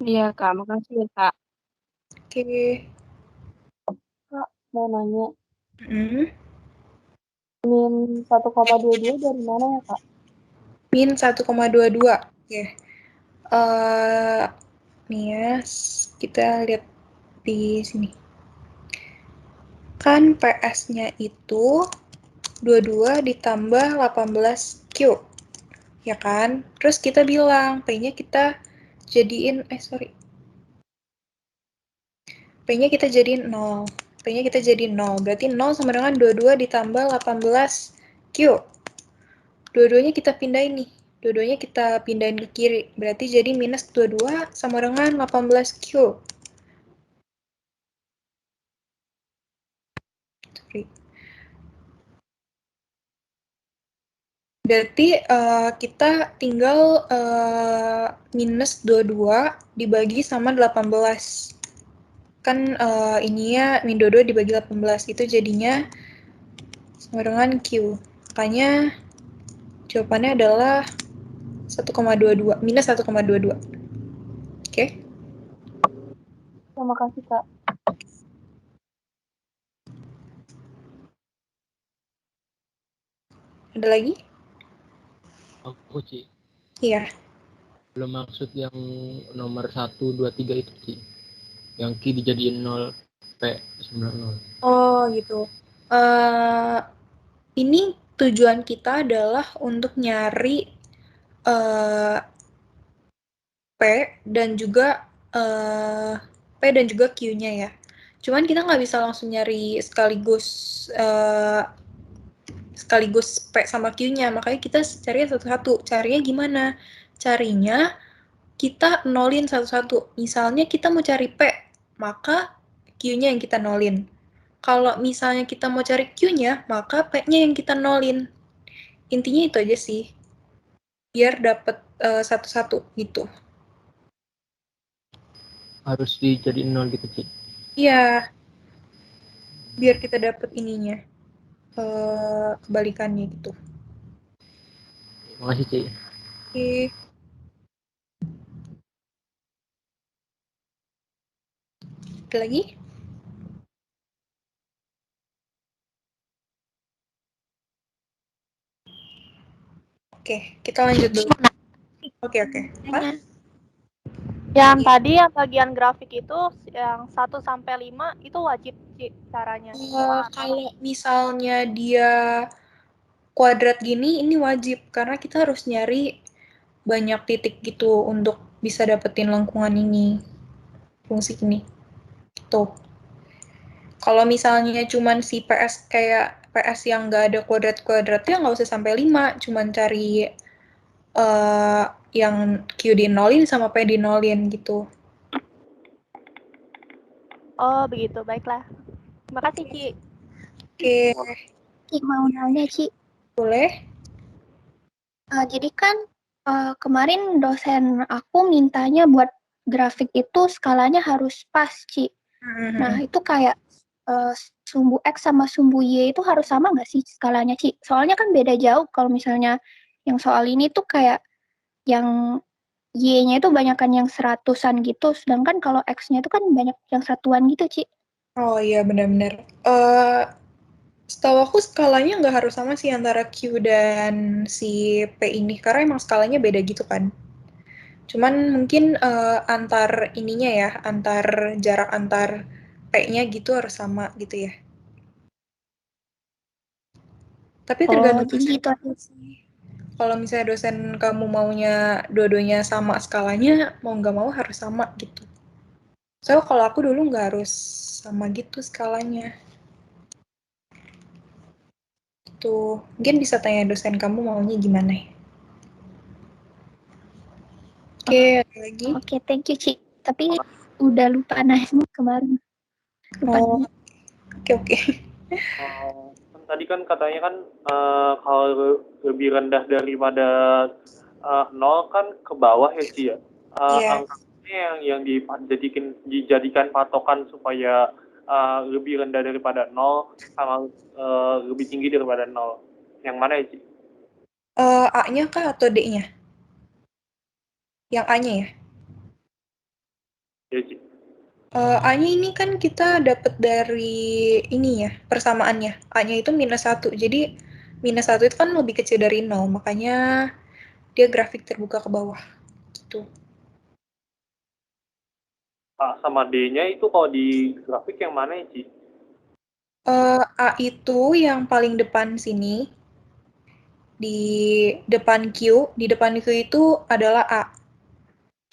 S19: Iya Kak, makasih ya Kak.
S1: Oke.
S19: Kak, mau nanya.
S1: Min
S19: 1,22 dari mana ya Kak?
S1: Min 1,22. Oke. Nih ya, kita lihat di sini. Kan PS-nya itu 22 ditambah 18Q. Ya kan? Terus kita bilang P-nya kita jadiin, P-nya kita jadiin 0. P-nya kita jadiin 0. Berarti 0 sama dengan 22 ditambah 18Q. Dua-duanya kita pindahin nih. Dua-duanya kita pindahin ke kiri. Berarti jadi minus 22 sama dengan 18Q. Berarti kita tinggal minus 22 dibagi sama 18. Kan ininya min 22 dibagi 18. Itu jadinya sama dengan Q. Makanya jawabannya adalah 1,22. Minus 1,22. Oke?
S18: Terima kasih, Kak.
S1: Ada lagi?
S13: Aku, Ci.
S1: Iya.
S13: Belum maksud yang nomor 1, 2, 3 itu, Ci. Yang Q dijadiin 0, P 90.
S1: Oh, gitu. Ini tujuan kita adalah untuk nyari P dan juga Q-nya ya. Cuman kita nggak bisa langsung nyari sekaligus P sama Q-nya, makanya kita cari satu-satu. Carinya gimana? Carinya kita nolin satu-satu. Misalnya kita mau cari P, maka Q-nya yang kita nolin. Kalau misalnya kita mau cari Q-nya, maka P-nya yang kita nolin. Intinya itu aja sih. Biar dapat satu-satu gitu.
S13: Harus dijadiin 0 gitu, Ci.
S1: Iya. Biar kita dapat ininya. Kebalikannya gitu.
S13: Makasih, Ci.
S1: Oke. Ada lagi? Oke, kita lanjut dulu. Oke. Apa?
S21: Yang tadi yang bagian grafik itu yang 1 sampai 5 itu wajib Ci, caranya.
S1: Kalau misalnya dia kuadrat gini, ini wajib karena kita harus nyari banyak titik gitu untuk bisa dapetin lengkungan ini, fungsi ini. Tuh. Kalau misalnya cuman si PS kayak PS yang nggak ada kuadrat-kuadratnya, nggak usah sampai 5, cuman cari yang Q dinolin sama P dinolin gitu.
S21: Oh, begitu. Baiklah. Terima kasih, Ci.
S1: Oke.
S14: Ci, mau nanya, Ci.
S1: Boleh.
S14: Jadi kan kemarin dosen aku mintanya buat grafik itu skalanya harus pas, Ci. Nah, itu kayak sumbu X sama sumbu Y itu harus sama nggak sih skalanya, Ci? Soalnya kan beda jauh kalau misalnya yang soal ini tuh kayak yang Y-nya itu banyakan yang seratusan gitu, sedangkan kalau X-nya itu kan banyak yang satuan gitu, Ci.
S1: Oh iya, benar-benar. Setahu aku skalanya nggak harus sama sih antara Q dan si P ini, karena emang skalanya beda gitu kan. Cuman mungkin antar ininya ya, jarak antar P-nya gitu harus sama gitu ya. Tapi tergantung dosen kamu sih. Kalau misalnya dosen kamu maunya dua-duanya sama skalanya, mau nggak mau harus sama gitu. So, kalau aku dulu nggak harus sama gitu skalanya. Tuh, mungkin bisa tanya dosen kamu maunya gimana ya. Oke, ada lagi?
S14: Oke, thank you, Ci. Tapi udah lupa nanya kemarin.
S1: Oke.
S3: Tadi kan katanya kan kalau lebih rendah daripada 0 kan ke bawah ya, Ci ya. Angkanya yang dijadikan patokan supaya lebih rendah daripada 0 sama lebih tinggi daripada 0. Yang mana ya, Ci?
S1: A-nya kah atau D-nya? Yang A-nya ya?
S3: Ya, Ci.
S1: A-nya ini kan kita dapat dari ini ya, persamaannya. A-nya itu -1. Jadi -1 itu kan lebih kecil dari 0, makanya dia grafik terbuka ke bawah. Gitu.
S3: A sama D-nya itu kalau di grafik yang mana ya, Ci?
S1: A itu yang paling depan sini. Di depan Q itu adalah A.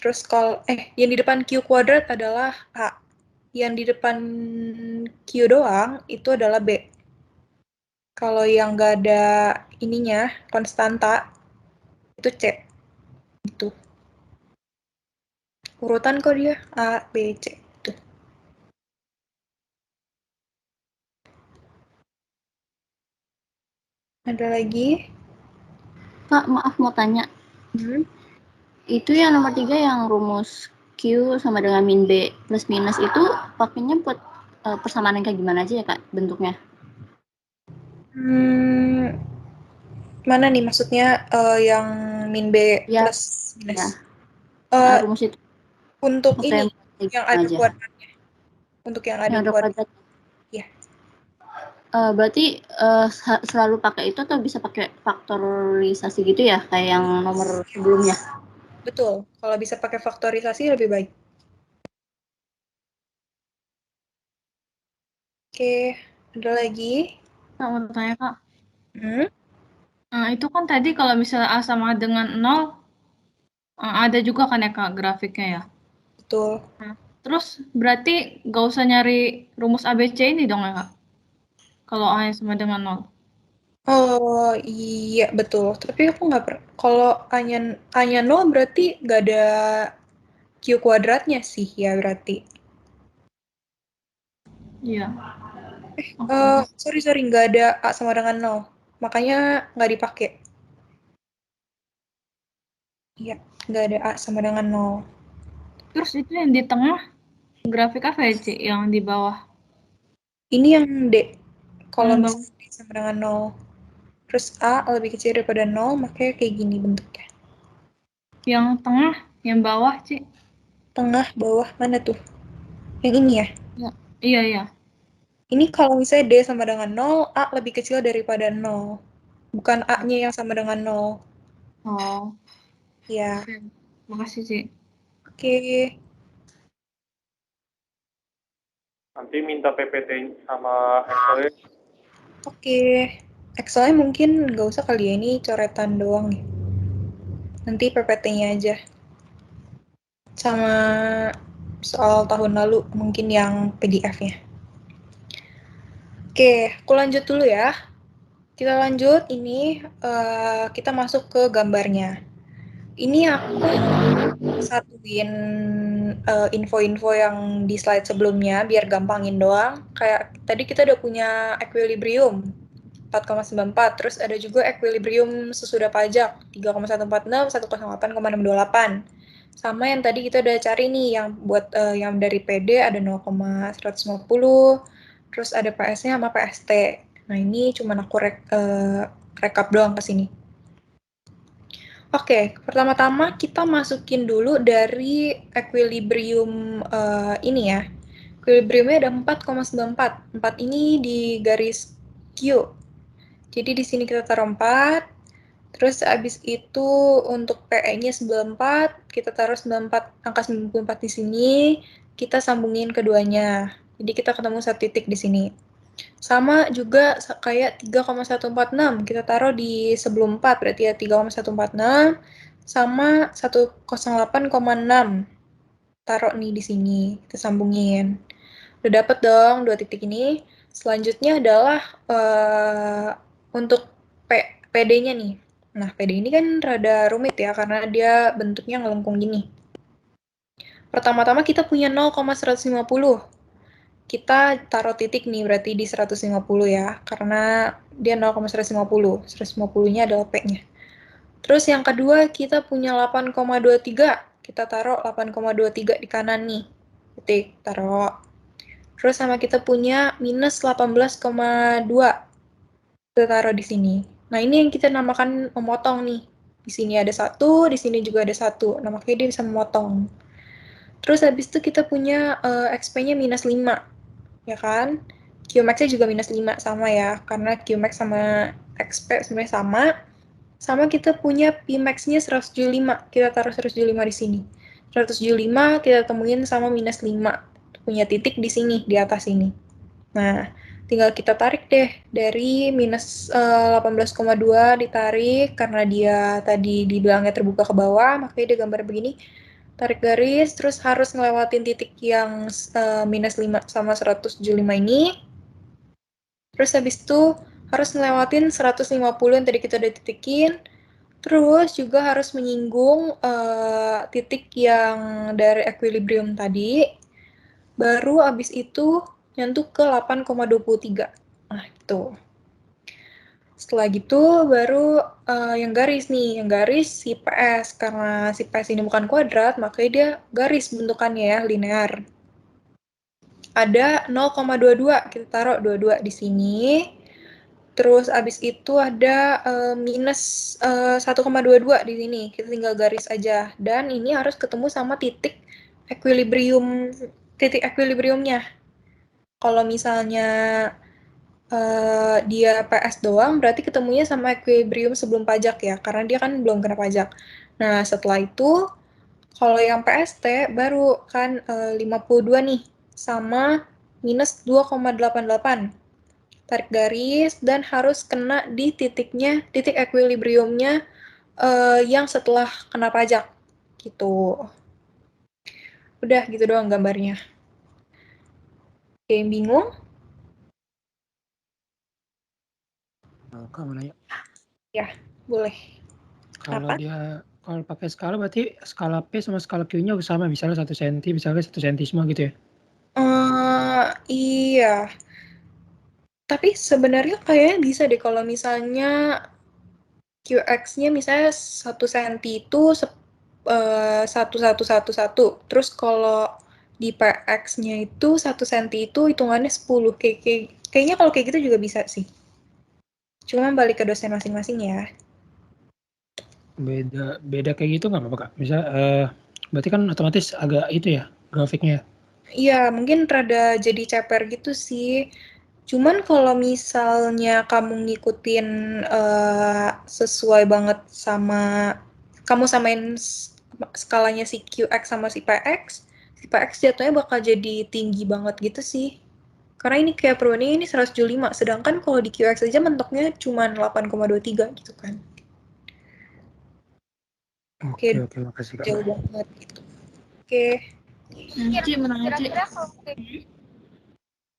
S1: Terus kalau yang di depan Q kuadrat adalah A. Yang di depan Q doang itu adalah B. Kalau yang nggak ada ininya, konstanta, itu C. Itu. Urutan kok dia, A, B, C. Itu. Ada lagi?
S10: Kak, maaf mau tanya. Itu yang nomor 3 yang rumus Q sama dengan min B plus minus itu pakainya buat persamaan yang kayak gimana aja ya Kak bentuknya?
S1: Mana nih maksudnya yang min B
S10: ya,
S1: plus minus?
S10: Ya. Rumus itu.
S1: Untuk ini, yang ada
S10: aja.
S1: kuadratnya. Untuk yang ada kuadrat. Ya.
S10: Berarti selalu pakai itu atau bisa pakai faktorisasi gitu ya, kayak yang nomor sebelumnya?
S1: Betul, kalau bisa pakai faktorisasi lebih baik. Oke, ada lagi?
S6: Kak, mau tanya Kak. Nah, itu kan tadi kalau misalnya A sama dengan 0, ada juga kan ya Kak grafiknya ya?
S1: Betul.
S6: Nah, terus berarti nggak usah nyari rumus ABC ini dong ya Kak? Kalau A sama dengan 0.
S1: Oh iya betul, tapi aku nggak pernah. Kalau A-nya 0 berarti nggak ada Q kuadratnya sih ya berarti.
S6: Iya.
S1: Sorry, nggak ada A sama dengan 0. Makanya nggak dipakai. Iya, nggak ada A sama dengan 0.
S6: Terus itu yang di tengah, grafik apa ya, Ci? Yang di bawah?
S1: Ini yang D. Kalau misalnya D sama dengan 0. Terus A lebih kecil daripada 0, makanya kayak gini bentuknya.
S6: Yang tengah, yang bawah, Ci?
S1: Tengah, bawah, mana tuh? Yang ini ya?
S6: Iya, iya.
S1: Ini kalau misalnya D sama dengan 0, A lebih kecil daripada 0. Bukan A-nya yang sama dengan 0.
S6: Oh.
S1: Ya.
S6: Makasih, Ci.
S1: Oke.
S3: Nanti minta PPT sama Excel.
S1: Oke. Excel-nya mungkin nggak usah kali ya, ini coretan doang ya. Nanti PPT-nya aja. Sama soal tahun lalu, mungkin yang PDF-nya. Oke, aku lanjut dulu ya. Kita lanjut, ini kita masuk ke gambarnya. Ini aku satuin info-info yang di slide sebelumnya, biar gampangin doang. Kayak tadi kita udah punya equilibrium, 4,94, terus ada juga equilibrium sesudah pajak, 3,146, 108,628. Sama yang tadi kita udah cari nih, yang buat yang dari PD ada 0,150, terus ada PS-nya sama PST. Nah ini cuma aku rekap doang ke sini. Oke, pertama-tama kita masukin dulu dari equilibrium ini ya. Equilibriumnya ada 4,94. 4 ini di garis Q. Jadi di sini kita taruh 4. Terus abis itu untuk PE-nya 94, kita taruh 94, angka 94 di sini, kita sambungin keduanya. Jadi kita ketemu satu titik di sini. Sama juga kayak 3,146, kita taruh di sebelum 4, berarti ya 3,146, sama 108,6. Taruh nih di sini, kita sambungin. Udah dapet dong dua titik ini. Selanjutnya adalah untuk PD-nya nih. Nah, PD ini kan rada rumit ya, karena dia bentuknya ngelengkung gini. Pertama-tama kita punya 0,150. Kita taruh titik nih, berarti di 150 ya, karena dia 0,150. 150-nya adalah P-nya. Terus yang kedua, kita punya 8,23. Kita taruh 8,23 di kanan nih. Titik, taruh. Terus sama kita punya minus 18,2. Kita taruh di sini. Nah, ini yang kita namakan memotong nih. Di sini ada 1, di sini juga ada 1. Nah, makanya dia bisa memotong. Terus habis itu kita punya XP-nya minus 5. Ya kan? Qmax-nya juga minus 5, sama ya. Karena Qmax sama XP sebenarnya sama. Sama kita punya Pmax-nya 175. Kita taruh 175 di sini. 175 kita temuin sama minus 5. Punya titik di sini, di atas ini. Nah, tinggal kita tarik deh dari minus 18,2 ditarik karena dia tadi dibilangnya terbuka ke bawah, makanya dia gambar begini. tarik garis, terus harus ngelewatin titik yang minus 5 sama 175 ini. Terus habis itu harus ngelewatin 150 yang tadi kita udah titikin. Terus juga harus menyinggung titik yang dari equilibrium tadi. Baru habis itu nyentuh ke 8,23. Nah, itu. Setelah gitu baru yang garis nih, yang garis si PS. Karena si PS ini bukan kuadrat, makanya dia garis bentukannya ya, linear. Ada 0,22, kita taruh 22 di sini. Terus abis itu ada minus 1,22 di sini, kita tinggal garis aja. Dan ini harus ketemu sama titik equilibriumnya. Kalau misalnya dia PS doang, berarti ketemunya sama equilibrium sebelum pajak ya, karena dia kan belum kena pajak. Nah, setelah itu, kalau yang PST baru kan 52 nih, sama minus 2,88. Tarik garis, dan harus kena di titiknya, titik equilibriumnya yang setelah kena pajak. Gitu. Udah, gitu doang gambarnya. Oke, yang bingung?
S15: Kak mau nanya.
S1: Ya, boleh.
S15: Kalau dia kalau pakai skala berarti skala P sama skala Q-nya sama, misalnya 1 cm, misalnya 1 cm semua gitu ya?
S1: Iya. Tapi sebenarnya kayaknya bisa deh kalau misalnya QX-nya misalnya 1 cm itu 1,111. Terus kalau di PX-nya itu 1 cm itu hitungannya 10. Kayaknya kalau kayak gitu juga bisa sih. Cuma balik ke dosen masing-masing ya.
S15: Beda kayak gitu nggak apa-apa Kak? Misal berarti kan otomatis agak itu ya grafiknya.
S1: Iya, mungkin rada jadi ceper gitu sih. Cuman kalau misalnya kamu ngikutin sesuai banget sama kamu samain skalanya si QX sama si PX jatuhnya bakal jadi tinggi banget gitu sih. Karena ini kayak perbandingan ini 175, sedangkan kalau di QX aja mentoknya cuma 8,23 gitu kan.
S15: Oke, makasih Kak.
S1: Jauh banget gitu. Oke.
S2: Kira-kira kalau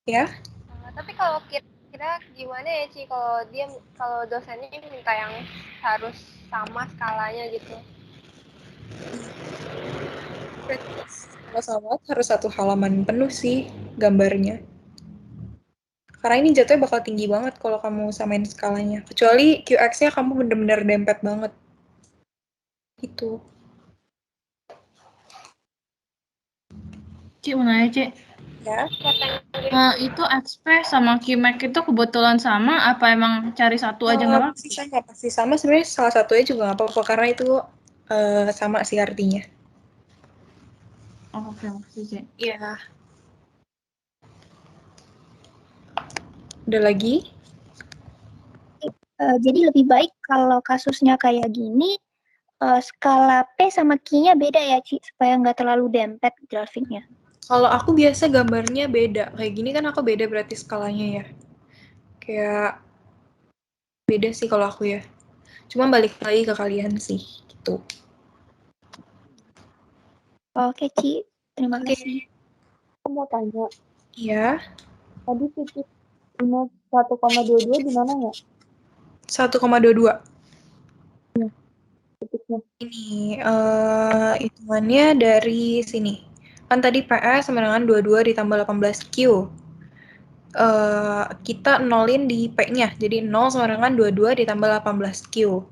S1: ya.
S2: Tapi kalau kira-kira gimana ya Ci kalau dosennya minta yang harus sama skalanya gitu?
S1: Kalau sama harus 1 halaman penuh sih gambarnya. Karena ini jatuhnya bakal tinggi banget kalau kamu samain skalanya. Kecuali QX-nya kamu bener-bener dempet banget. Gitu.
S6: Cik, mau nanya, Cik.
S1: Ya.
S6: Itu XP sama QMAX itu kebetulan sama, apa emang cari satu aja nggak apa-apa?
S1: Pasti sama. Sebenarnya salah satunya juga nggak apa-apa, karena itu sama sih artinya.
S6: Oh, oke, makasih, Cik.
S1: Iya. Ada lagi?
S14: Jadi lebih baik kalau kasusnya kayak gini, skala P sama Q-nya beda ya, Ci, supaya nggak terlalu dempet grafiknya.
S1: Kalau aku biasa gambarnya beda. Kayak gini kan aku beda berarti skalanya ya. Kayak beda sih kalau aku ya. Cuma balik lagi ke kalian sih, gitu.
S14: Oke, Ci. Terima kasih.
S21: Aku mau tanya.
S1: Iya.
S21: Tadi titik minus 1,22 di mana ya?
S1: 1,22.
S21: Iya. Titiknya.
S1: Ini hitungannya dari sini. Kan tadi PS sama dengan 22 ditambah 18Q. Kita nolin di P-nya. Jadi 0 sama dengan 22 ditambah 18Q.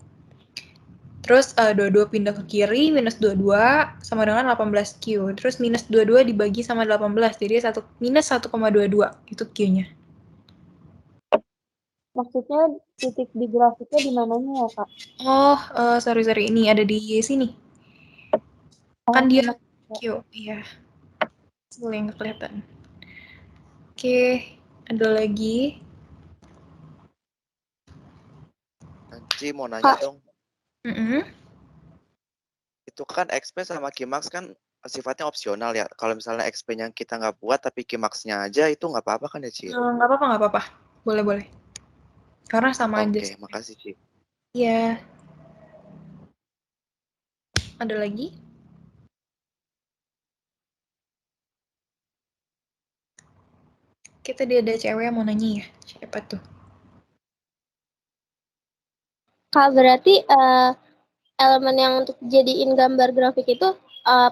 S1: Terus 22 pindah ke kiri, minus 22 sama dengan 18Q. Terus minus 22 dibagi sama 18, jadi minus 1,22. Itu Q-nya.
S21: Maksudnya titik di grafiknya di mananya ya, Kak?
S1: Oh, sorry. Ini ada di sini. Kan dia Q, iya. Boleh nggak kelihatan. Oke, ada lagi.
S4: Ci, mau nanya dong.
S1: Itu
S4: kan XP sama QMAX kan sifatnya opsional ya. Kalau misalnya XP-nya kita nggak buat tapi QMAX-nya aja itu nggak apa-apa kan ya, Ci?
S1: Nggak apa-apa. Boleh. Karena sama aja.
S4: Oke, makasih, Ci.
S1: Iya. Ada lagi? kita ada cewek yang mau nanya ya. Siapa tuh?
S21: Kak, berarti elemen yang untuk jadiin gambar grafik itu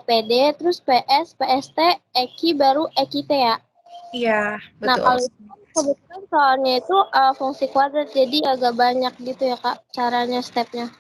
S21: PD, terus PS, PST, EKI, baru EKIT ya?
S1: Iya,
S21: Nah,
S1: betul.
S21: kalau itu kebetulan soalnya itu fungsi kuadrat, jadi agak banyak gitu ya Kak, caranya, stepnya.